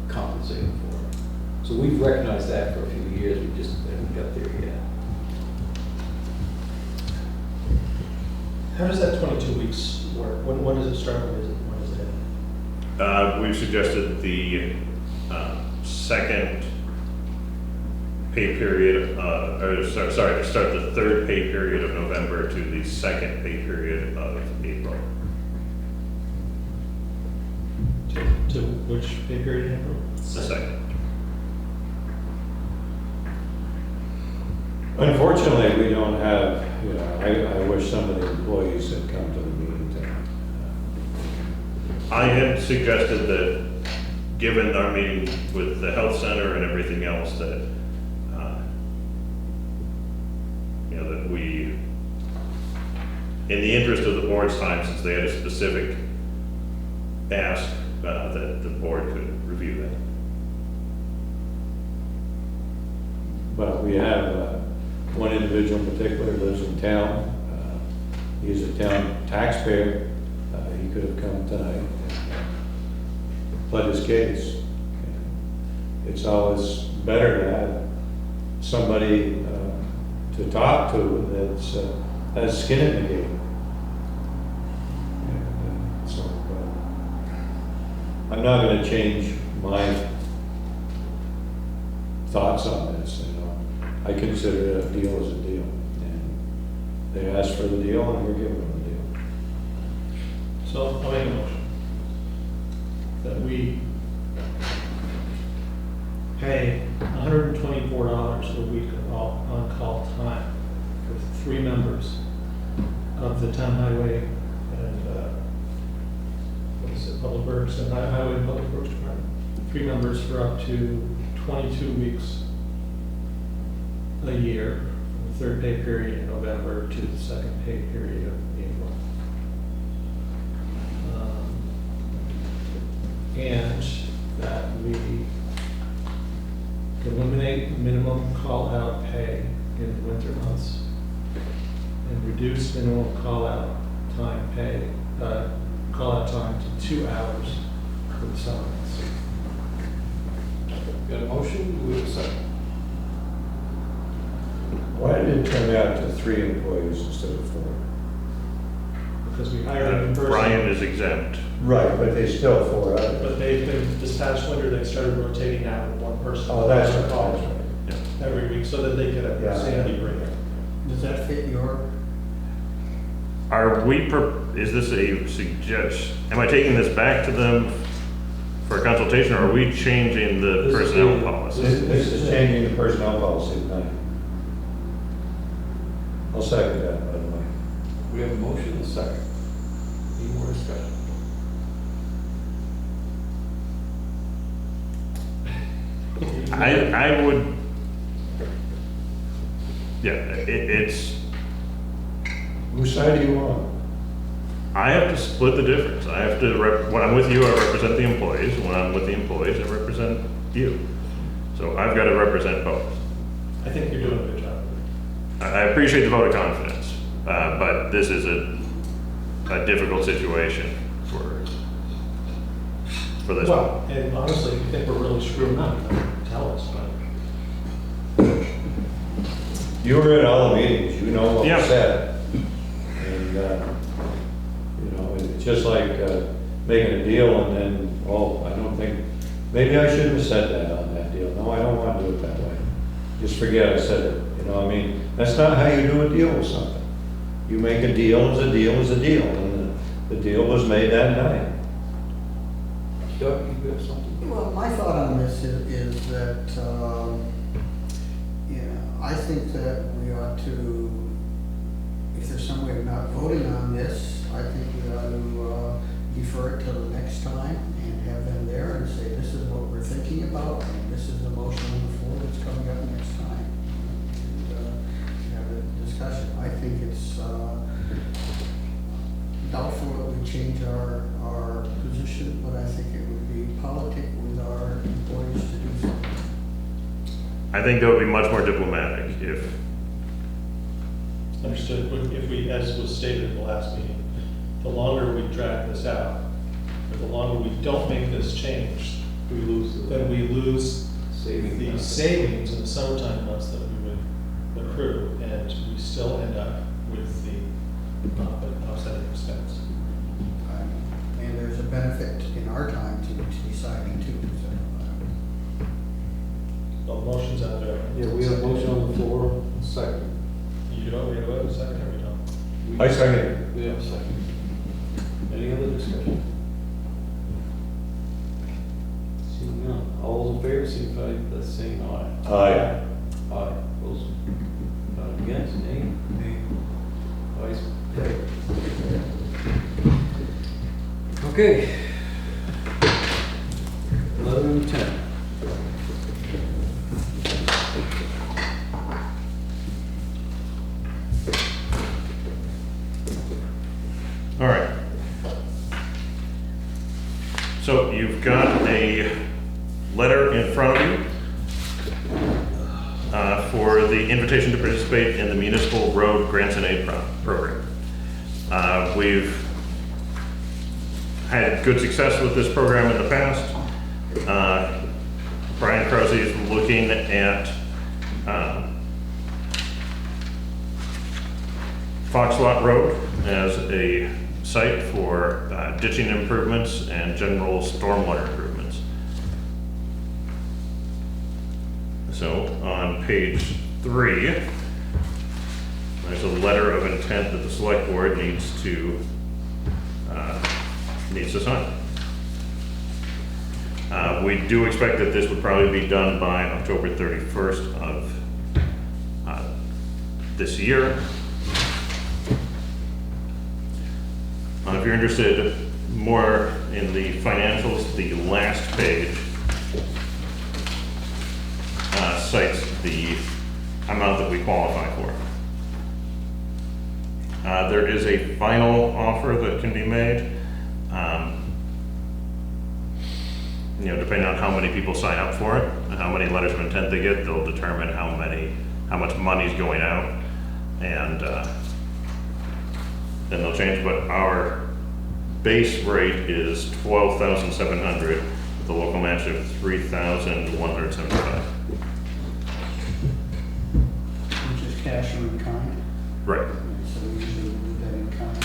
compensate them for it. So we've recognized that for a few years, we just haven't got there yet. How does that 22 weeks work? When does it start? When does it end? we've suggested the second pay period, to start the third pay period of November to the second pay period of April. To which pay period in April? The second. Unfortunately, we don't have, you know, I wish some of the employees had come to the meeting tonight. I had suggested that, given our meeting with the health center and everything else, that, that we, in the interest of the board's time, since they had a specific ask, that the board could review that. But we have one individual in particular lives in town. He's a town taxpayer. He could have come tonight. pled his case. It's always better to have somebody to talk to that's has skin in the game. And, so I'm not going to change my thoughts on this. You know, I consider a deal as a deal, and they asked for the deal, and we're giving them the deal. So I'll make a motion that we pay $124 a week of on-call time for 3 members of the town highway and, what is it, public works and highway and public works department. 3 members for up to 22 weeks a year, from the 3rd pay period in November to the 2nd pay period of April. And that we eliminate minimum call-out pay in the winter months and reduce minimum call-out time pay, call-out time to 2 hours for the summer months. Got a motion, do we have a second? Why did it turn out to 3 employees instead of 4? Because we hired a new person. Brian is exempt. Right, but they still 4 others. But they've been, this past winter, they started rotating out with 1 person. Oh, that's on right, call that's right. every week, so that they could have Yeah. Sandy bring it. Does that fit your? Are we, is this a suggest, am I taking this back to them for a consultation, or are we changing the This is personnel the- policy? This is changing the personnel policy tonight. I'll second that, by the way. We have a motion and a second. Any more discussion? I would, yeah, it's, Whose side are you on? I have to split the difference. I have to, when I'm with you, I represent the employees. When I'm with the employees, I represent you. So I've got to represent both. I think you're doing a good job. I appreciate the vote of confidence, but this is a difficult situation for this one. Well, and honestly, if you think we're really screwing up, tell us, but. You were at all the meetings, you know what Yeah. was said. And, you know, it's just like making a deal and then, oh, I don't think, maybe I shouldn't have said that on that deal. No, I don't want to do it that way. Just forget I said it, you know, I mean, that's not how you do a deal with something. You make a deal as a deal is a deal, and the deal was made that night. Doug, you have something? Well, my thought on this is that, I think that we ought to, if there's some way of not voting on this, I think we ought to defer it till the next time and have them there and say, this is what we're thinking about, and this is the motion on the floor that's coming up next time. And have a discussion. I think it's doubtful that we change our position, but I think it would be politic with our employees to do so. I think that would be much more diplomatic if, Understood, if we, as was stated in the last meeting, the longer we drag this out, or the longer we don't make this change, We lose the then we lose saving. the savings in the summertime months that we would accrue, and we still end up with the offsetting expense. And there's a benefit in our time to deciding too. The motion's out there. Yeah, we have a motion on the floor, second. You don't, we have a second, or we don't? I second it. We have a second. Any other discussion? Seeing none, all those in favor, signify by saying aye. Aye. Aye. Those against, nay? Nay. Ayes. Okay. 11 and 10. all right. So you've got a letter in front of you for the invitation to participate in the Municipal Road Grants and Aid Program. We've had good success with this program in the past. Brian Krause is looking at Foxlot Road as a site for ditching improvements and general stormwater improvements. So on page 3, there's a letter of intent that the select board needs to sign. We do expect that this would probably be done by October 31st of this year. If you're interested more in the financials, the last page cites the amount that we qualify for. There is a final offer that can be made. Depending on how many people sign up for it and how many letters of intent they get, they'll determine how much money's going out, and then they'll change. But our base rate is $12,700 with a local match of $3,175. Which is cash or in kind. Right. So we usually do that in kind.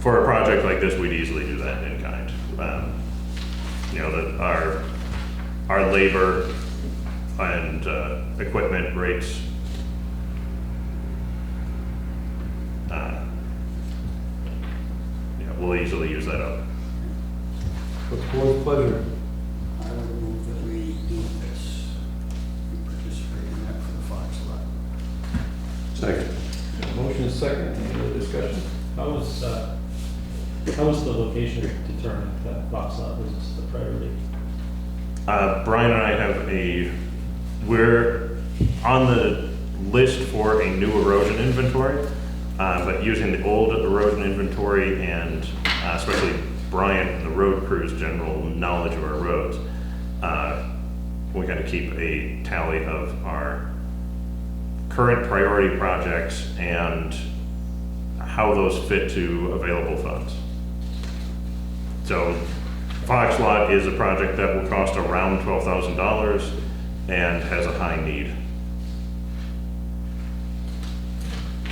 For a project like this, we'd easily do that in kind. That our labor and equipment rates, we'll easily use that up. What's the board's pleasure? I would move that we do this. We participate in that for the Fox lot. Second. Motion is second, any other discussion? How was the location determined that box lot was the priority? Brian and I we're on the list for a new erosion inventory, but using the old erosion inventory and especially Brian and the road crew's general knowledge of our roads, we got to keep a tally of our current priority projects and how those fit to available funds. So Fox Lot is a project that will cost around $12,000 and has a high need.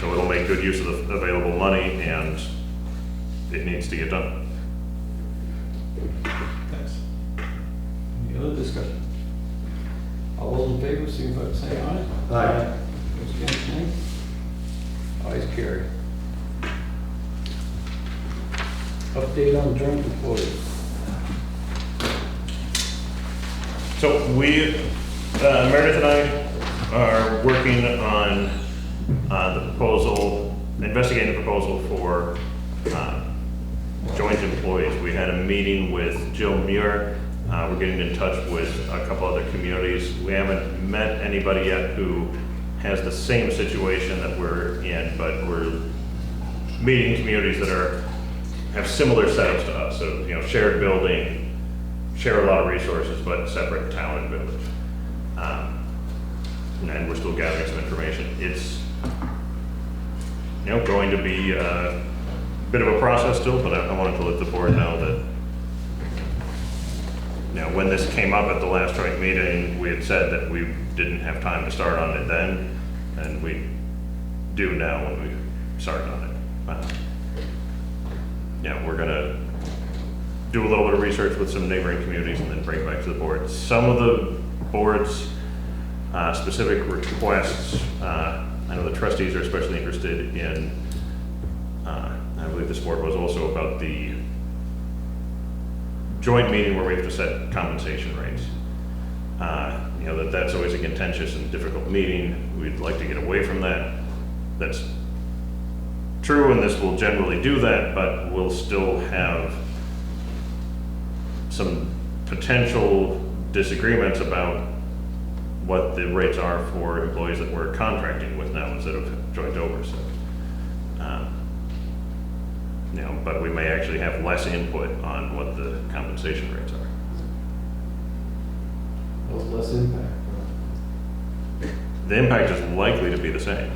So it'll make good use of the available money, and it needs to get done. Thanks. Any other discussion? All those in favor, signify by saying aye. Aye. Those against, nay. Ayes carried. Update on joint employees. So Meredith and I are working on investigating the proposal for joint employees. We had a meeting with Jill Muir. We're getting in touch with a couple other communities. We haven't met anybody yet who has the same situation that we're in, but we're meeting communities that have similar setups to us. So, shared building, share a lot of resources, but separate town and village. And we're still gathering some information. It's, going to be a bit of a process still, but I wanted to let the board know that, when this came up at the last joint meeting, we had said that we didn't have time to start on it then, and we do now when we start on it. We're gonna do a little bit of research with some neighboring communities and then bring it back to the board. Some of the board's specific requests, I know the trustees are especially interested in, I believe this board was also about the joint meeting where we have to set compensation rates. That's always a contentious and difficult meeting. We'd like to get away from that. That's true, and this will generally do that, but we'll still have some potential disagreements about what the rates are for employees that we're contracting with now instead of joint oversight. But we may actually have less input on what the compensation rates are. Well, less impact. The impact is likely to be the same.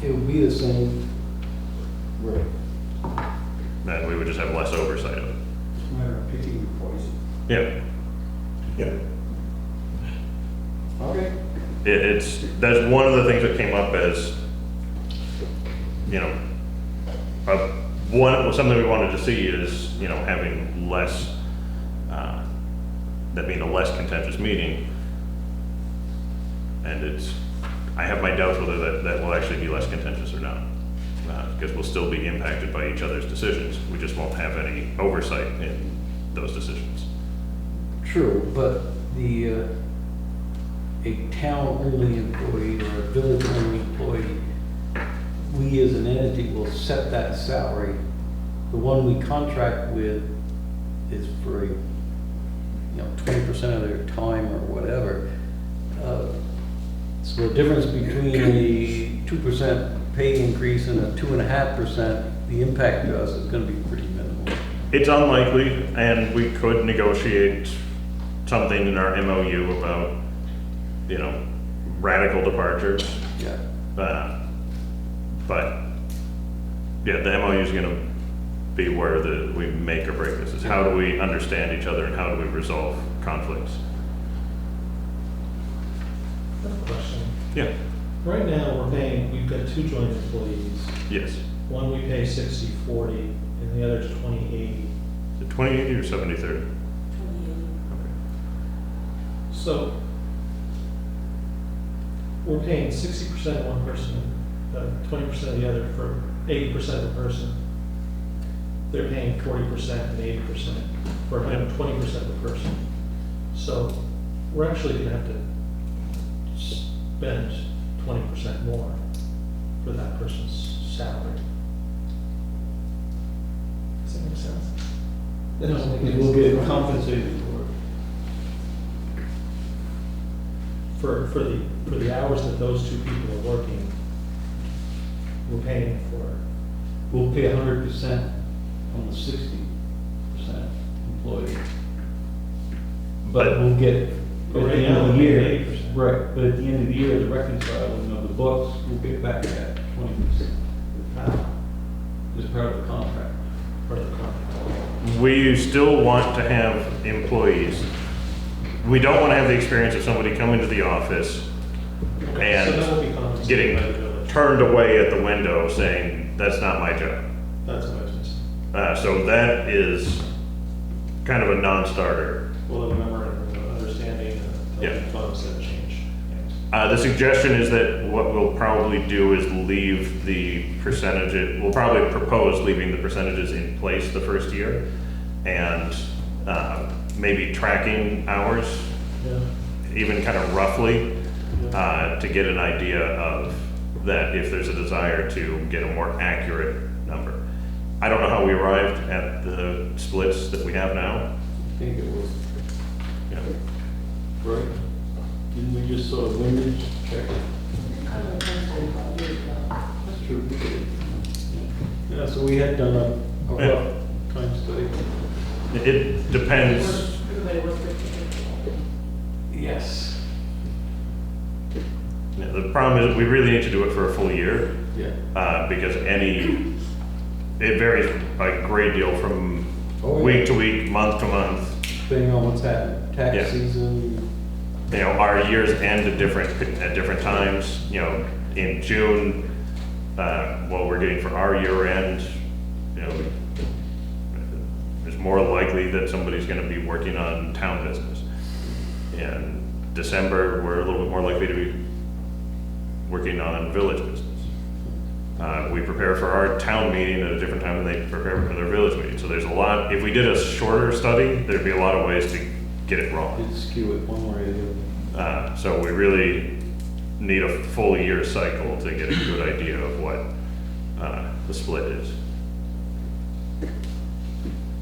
It will be the same rate. Then we would just have less oversight of it. It's a matter of picking your poison. Yeah. Yeah. Okay. That's one of the things that came up as, you know, something we wanted to see is, you know, having less, that being a less contentious meeting. And I have my doubts whether that will actually be less contentious or not. Because we'll still be impacted by each other's decisions. We just won't have any oversight in those decisions. True, but a town-only employee or a village-only employee, we as an entity will set that salary. The one we contract with is for 20% of their time or whatever. So the difference between a 2% pay increase and a 2.5%, the impact to us is gonna be pretty minimal. It's unlikely, and we could negotiate something in our MOU about, you know, radical departures. Yeah. But, yeah, the MOU is gonna be where we make or break this. Is how do we understand each other and how do we resolve conflicts? I have a question. Yeah, Right now, we've got two joint employees. yes. One we pay 60/40 and the other's 20/80. Is it 20/80 or 70/30? So we're paying 60% one person, 20% of the other for 80% of the person. They're paying 40% and 80% for 20% of the person. So we're actually gonna have to spend 20% more for that person's salary. Does that make sense? Because we'll get compensated for it. For the hours that those two people are working, we're paying for. We'll pay 100% on the 60% employee. But we'll get, at But the right end now, of the we're year, paying 80%. right, but at the end of the year, the reconciling of the books, we'll get back that 20%. As part of the contract. Part of the contract. We still want to have employees. We don't want to have the experience of somebody coming to the office Okay, so that will be and compensated getting by the village. turned away at the window saying, that's not my job. That's what I was saying. So that is kind of a non-starter. Well, the memorandum of understanding, Yeah. funds that change. The suggestion is that what we'll probably do is leave the percentage, we'll probably propose leaving the percentages in place the first year and maybe tracking hours, Yeah. even kind of roughly, to get an idea of that if there's a desire to get a more accurate number. I don't know how we arrived at the splits that we have now. I think it was, Yeah. right? Didn't we just sort of windage check it? That's true. We did. Yeah, so we had done a rough time study. It depends. Everybody was 50/50. Yes. Yeah, the problem is we really need to do it for a full year. Yeah. Because it varies a great deal from Oh, yeah. week to week, month to month. Depending on what's happening, Yeah. tax season. You know, our years end at different times. You know, in June, what we're getting for our year end, you know, it's more likely that somebody's gonna be working on town business. In December, we're a little bit more likely to be working on village business. We prepare for our town meeting at a different time than they prepare for their village meeting. So there's a lot, if we did a shorter study, there'd be a lot of ways to get it wrong. Did skew it one way or the other. So we really need a full year cycle to get a good idea of what the split is.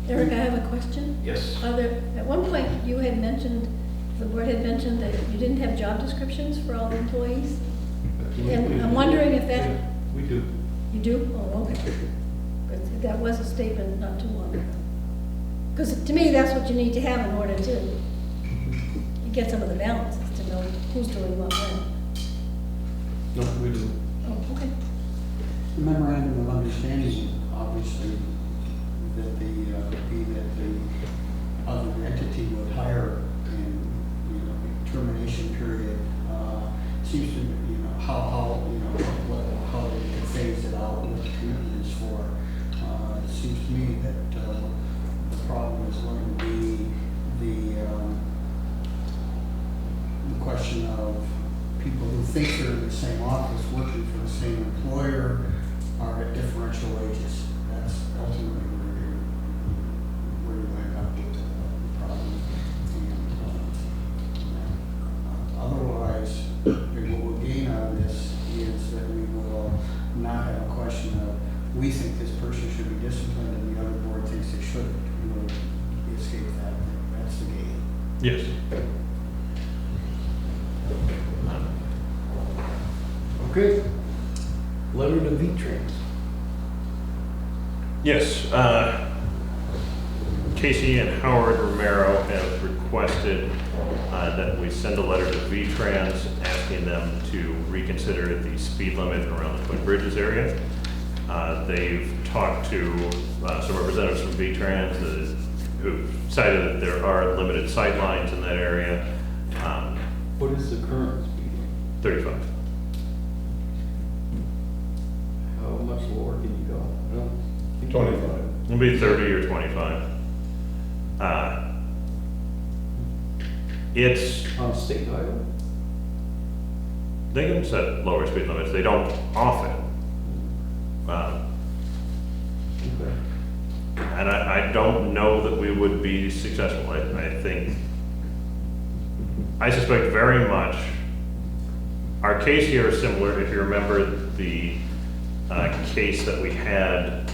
Eric, I have a question. Yes. At one point, you had mentioned, the board had mentioned that you didn't have job descriptions for all the employees? And I'm wondering if that, Yeah, we do. you do? Oh, okay. But that was a statement not too long ago. Because to me, that's what you need to have in order to get some of the balances, to know who's doing what when. No, we do. Oh, okay. The memorandum of understanding, obviously, that the other entity would hire termination period, seems to, how they can phase it out, what the commitment is for. It seems to me that the problem is going to be the question of people who think they're in the same office, working for the same employer, are at differential wages. That's ultimately where you end up with the problem. And otherwise, what we'll gain out of this is that we will not have a question of, we think this person should be disciplined and the other board thinks they shouldn't. We will escape that. That's the gain. Yes. Okay. Letter to V-Trans. Yes, Casey and Howard Romero have requested that we send a letter to V-Trans asking them to reconsider the speed limit around the Twin Bridges area. They've talked to some representatives from V-Trans who cited that there are limited sight lines in that area. What is the current speed limit? 35. How much lower can you go? I don't think- 25. It'll be 30 or 25. It's, On state highway? they can set lower speed limits, they don't often. Okay. And I don't know that we would be successful. I suspect very much, our case here is similar, if you remember the case that we had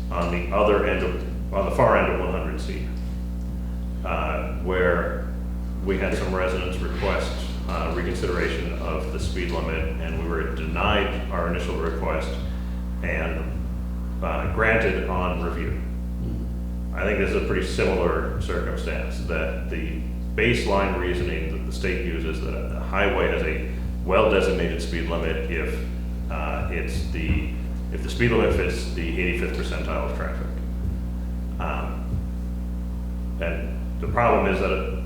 on the other end of, on the far end of 100C, where we had some residents request reconsideration of the speed limit, and we were denied our initial request and granted on review. I think this is a pretty similar circumstance, that the baseline reasoning that the state uses, that a highway has a well-designated speed limit if the speed limit fits the 85th percentile of traffic. And the problem is that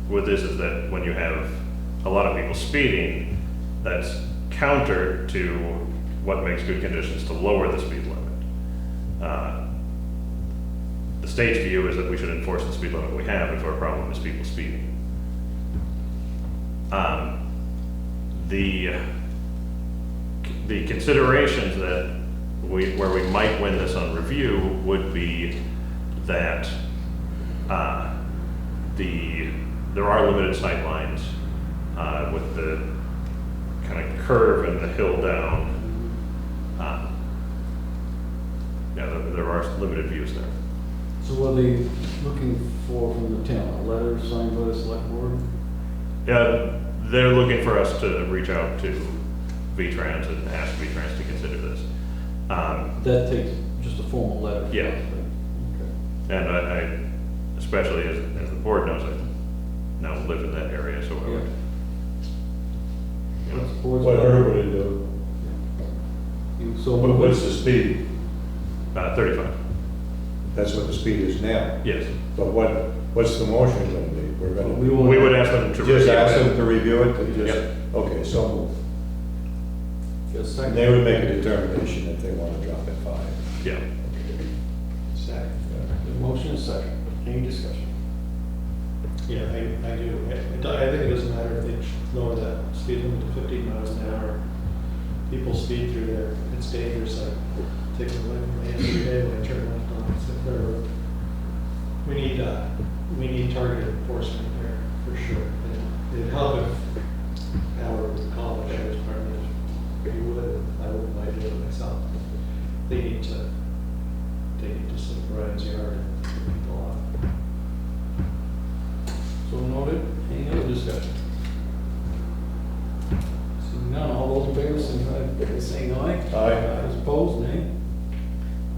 with this is that when you have a lot of people speeding, that's counter to what makes good conditions to lower the speed limit. The state's view is that we should enforce the speed limit we have if our problem is people speeding. The considerations that where we might win this on review would be that there are limited sight lines with the kind of curve and the hill down. There are limited views there. So what are they looking for from the town? A letter signed by the select board? Yeah, they're looking for us to reach out to V-Trans and ask V-Trans to consider this. That takes just a formal letter? Yeah. Okay. And I especially as the board knows, I now live in that area, so I would. What's the board's What letter? Herb would do? So What's the speed? 35. That's what the speed is now. Yes. But what's the motion going to be? We're going to. We would ask them to Just review ask it. them to review it, to just, Yep. okay, so move. Just a And second. they would make a determination if they want to drop it 5. Yeah. Second. The motion is second. Any discussion? Yeah, I do. I think it doesn't matter if they lower that speed limit to 15 miles an hour. People speed through there. It's dangerous. I take it away from me every day when I turn left on Sinclair Road. We need targeted enforcement there for sure. And it'd help if Howard would call the sheriff's department. If he would, I wouldn't mind doing it myself. They need to slip Ryan's yard and get people off. So noted. Any other discussion? Seeing none, all those in favor, signify by saying aye. Aye. Those opposed, nay.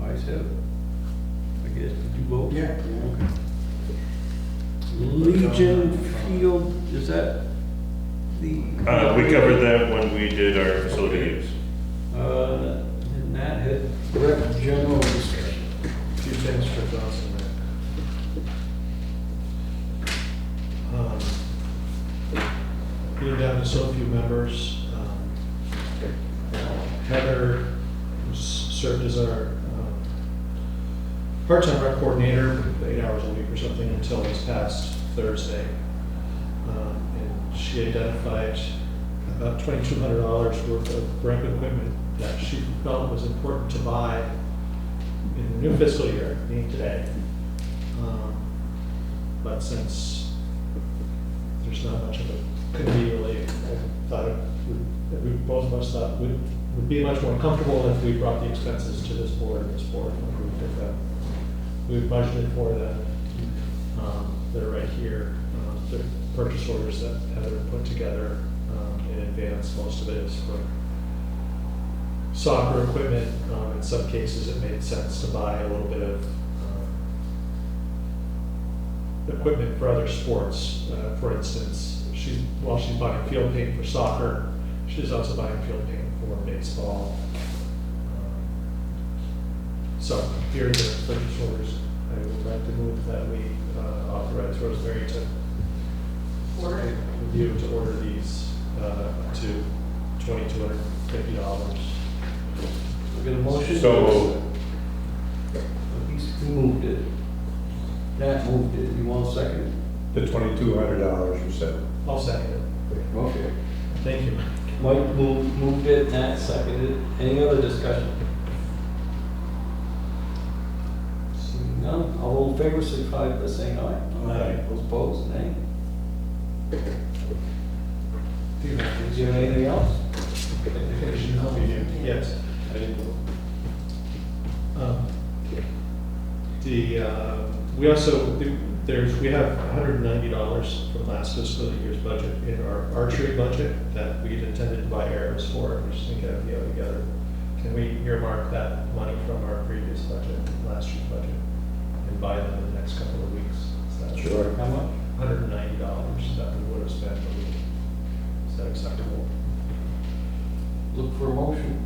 Ayes have it. I guess, did you vote? Yeah. Okay. Legion Field, is that the? We covered that when we did our facility use. And that had direct general discussion. Few things for thoughts on that. so few members. Heather, who's served as our part-time rec coordinator, 8 hours a week or something until this past Thursday. And she identified about $2,200 worth of rec equipment that she felt was important to buy in the new fiscal year, meaning today. But since there's not much of a committee really, I thought both of us thought would be much more comfortable if we brought the expenses to this board and this board approved of them. We've budgeted for them. They're right here. The purchase orders that Heather put together in advance, most of it is for soccer equipment. In some cases, it made sense to buy a little bit of equipment for other sports. For instance, while she's buying field paint for soccer, she's also buying field paint for baseball. So here are the purchase orders. I would like to move that we authorize Rosemary to review to order these to $2,250. We get a motion? So He moved it. Nat moved it. You want a second? the $2,200 you said. I'll second it. Okay. Thank you. Mike moved it, Nat seconded it. Any other discussion? Seeing none, all in favor, signify by saying aye. Aye. Those opposed, nay. Do you have Do you have anything else? Yes. I didn't know. We also, we have $190 from last fiscal year's budget in our archery budget that we'd intended to buy arrows for. We're just gonna get a PO together. Can we earmark that money from our previous budget, last year's budget, and buy them in the next couple of weeks? Is that Sure. How much? $190 that we would have spent, is that acceptable? Look for a motion.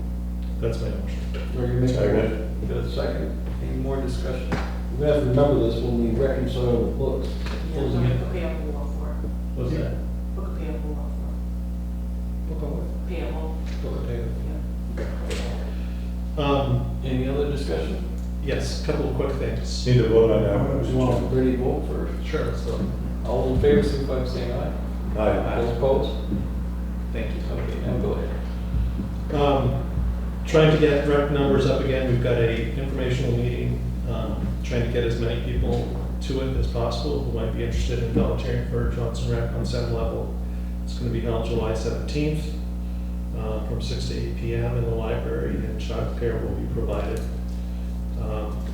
That's my motion. Or you make a Second. motion. Got a second? Any more discussion? We have to remember this when we reconcile the books. Closing it. Payable for it. What's that? Book a payable for Book on it. Payable. what? Yeah. Any other discussion? Yes, a couple of quick things. Need to vote on that one, Do you Mr. want Chairman. ready to vote first? Sure, let's go. All in favor, signify by saying aye. Aye. Those opposed? Thank you. Okay, now go ahead. Trying to get rec numbers up again. We've got a informational meeting, trying to get as many people to it as possible who might be interested in volunteering for Johnson Rec on some level. It's going to be held July 17th from 6 to 8 p.m. in the library, and childcare will be provided.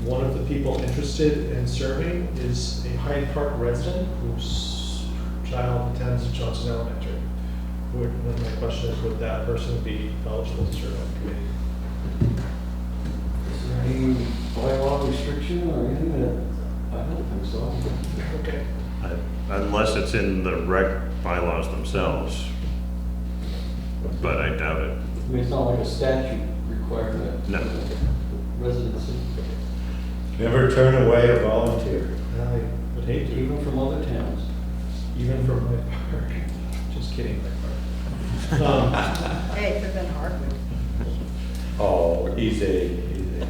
One of the people interested in serving is a Hyde Park resident whose child attends Johnson Elementary. My question is, would that person be eligible to serve on the committee? Is there any bylaw restriction or anything that, I don't think so. Okay. Unless it's in the rec bylaws themselves, but I doubt it. I mean, it's not like a statute requirement. No. Residency, Never turn away a volunteer. I would hate to, even from other towns. even from my park. Just kidding, my park. Hey, it could have been Hardwick. Oh, easy.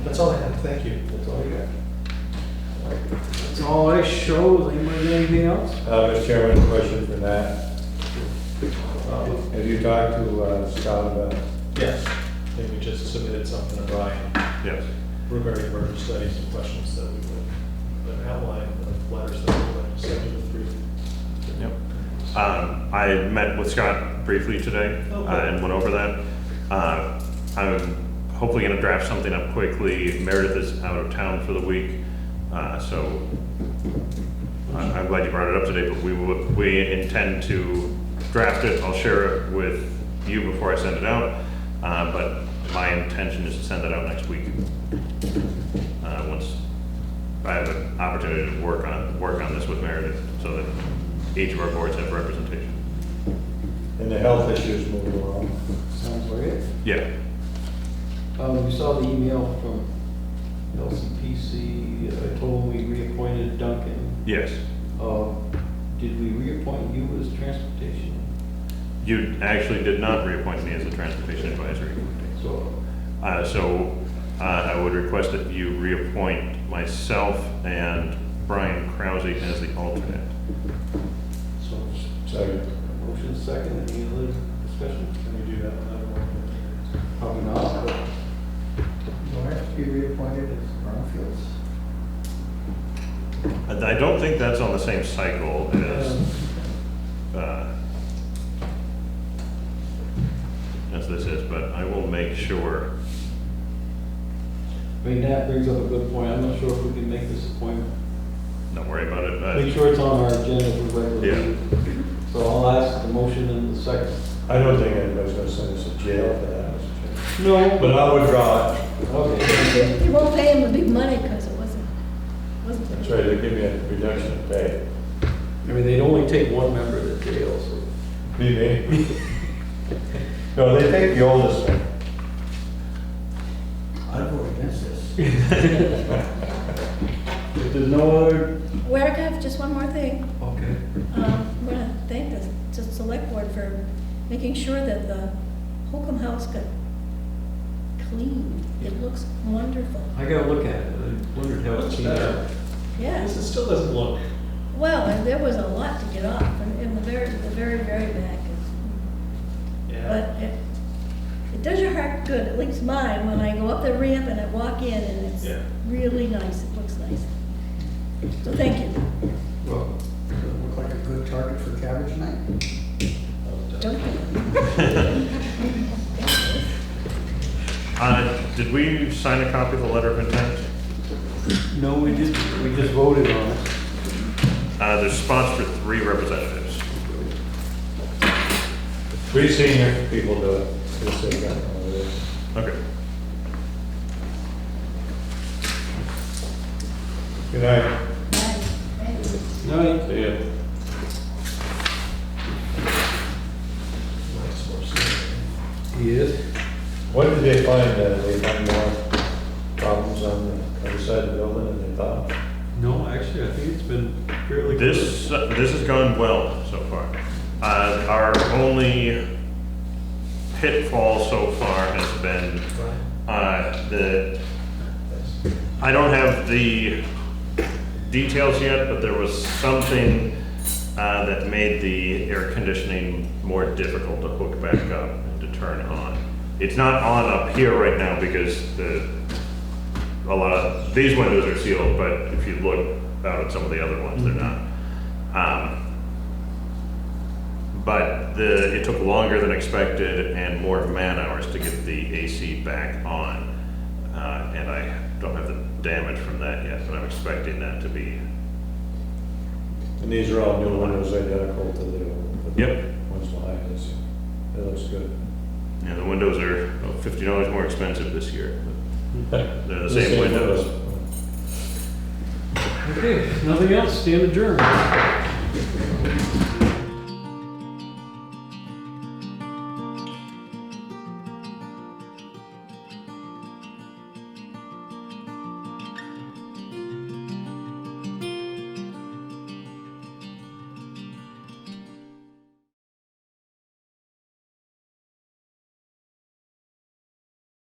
That's all I have, thank you. That's all you got. That's all I show. Anybody got anything else? Mr. Chairman, a question for Nat. Have you talked to Scott about it? Yes, I think we just submitted something to Brian Yes. regarding murder studies and questions that we would, an outline of letters that we would send to the three. Yep. I met with Scott briefly today and went over that. I'm hopefully going to draft something up quickly. Meredith is out of town for the week, so I'm glad you brought it up today, but we intend to draft it. I'll share it with you before I send it out, but my intention is to send it out next week. Once I have an opportunity to work on this with Meredith, so that each of our boards have representation. And the health issues moving along. Sounds like it. Yeah. You saw the email from LCPC. I told them we reappointed Duncan. Yes. Did we reappoint you as transportation? You actually did not reappoint me as the Transportation Advisory Committee. So, I would request that you reappoint myself and Brian Krause as the alternate. so, Second. motion second, any other discussion? Can we do that without a roll call? Probably not, but Do I have to be reappointed as brownfields? I don't think that's on the same cycle as this is, but I will make sure. I mean, that brings up a good point. I'm not sure if we can make this appointment. Don't worry about it. Make sure it's on our agenda for regular Yeah. meeting. So I'll ask the motion in the second. I don't think anybody's gonna send us to jail for that, Mr. Chairman. No. But I'll withdraw it. Okay. You won't pay him the big money because it wasn't. That's right, they give me a reduction in pay. I mean, they'd only take one member to jail, so. Me? No, they take the oldest one. I vote against this. If there's no other, Where I have just one more thing. okay. I want to thank the select board for making sure that the Holcomb House got cleaned. It looks wonderful. I gotta look at it. I wondered how it came out. Yes, Yeah. it still doesn't look. Well, and there was a lot to get off in the very back. But it does your heart good, at least mine, when I go up the ramp and I walk in and it's Yeah. really nice. It looks nice. So thank you. Well, Look like a good target for cabbage night. Don't you? Did we sign a copy of the letter of intent? no, we didn't. We just voted on it. There's spots for 3 representatives. 3 senior people do it. Just say that over there. Okay. Good night. No, See ya. he is. What did they find? They find more problems on the other side of the building than they thought? No, actually, I think it's been fairly good. This has gone well so far. Our only pitfall so far has been I don't have the details yet, but there was something that made the air conditioning more difficult to hook back up and to turn on. It's not on up here right now because a lot of these windows are sealed, but if you look out at some of the other ones, they're not. But it took longer than expected and more man hours to get the AC back on. And I don't have the damage from that yet, but I'm expecting that to be. And these are all new windows identical to the Yep. ones behind us. It looks good. Yeah, the windows are $50 more expensive this year. But they're the same windows. Okay, nothing else, stand adjourned.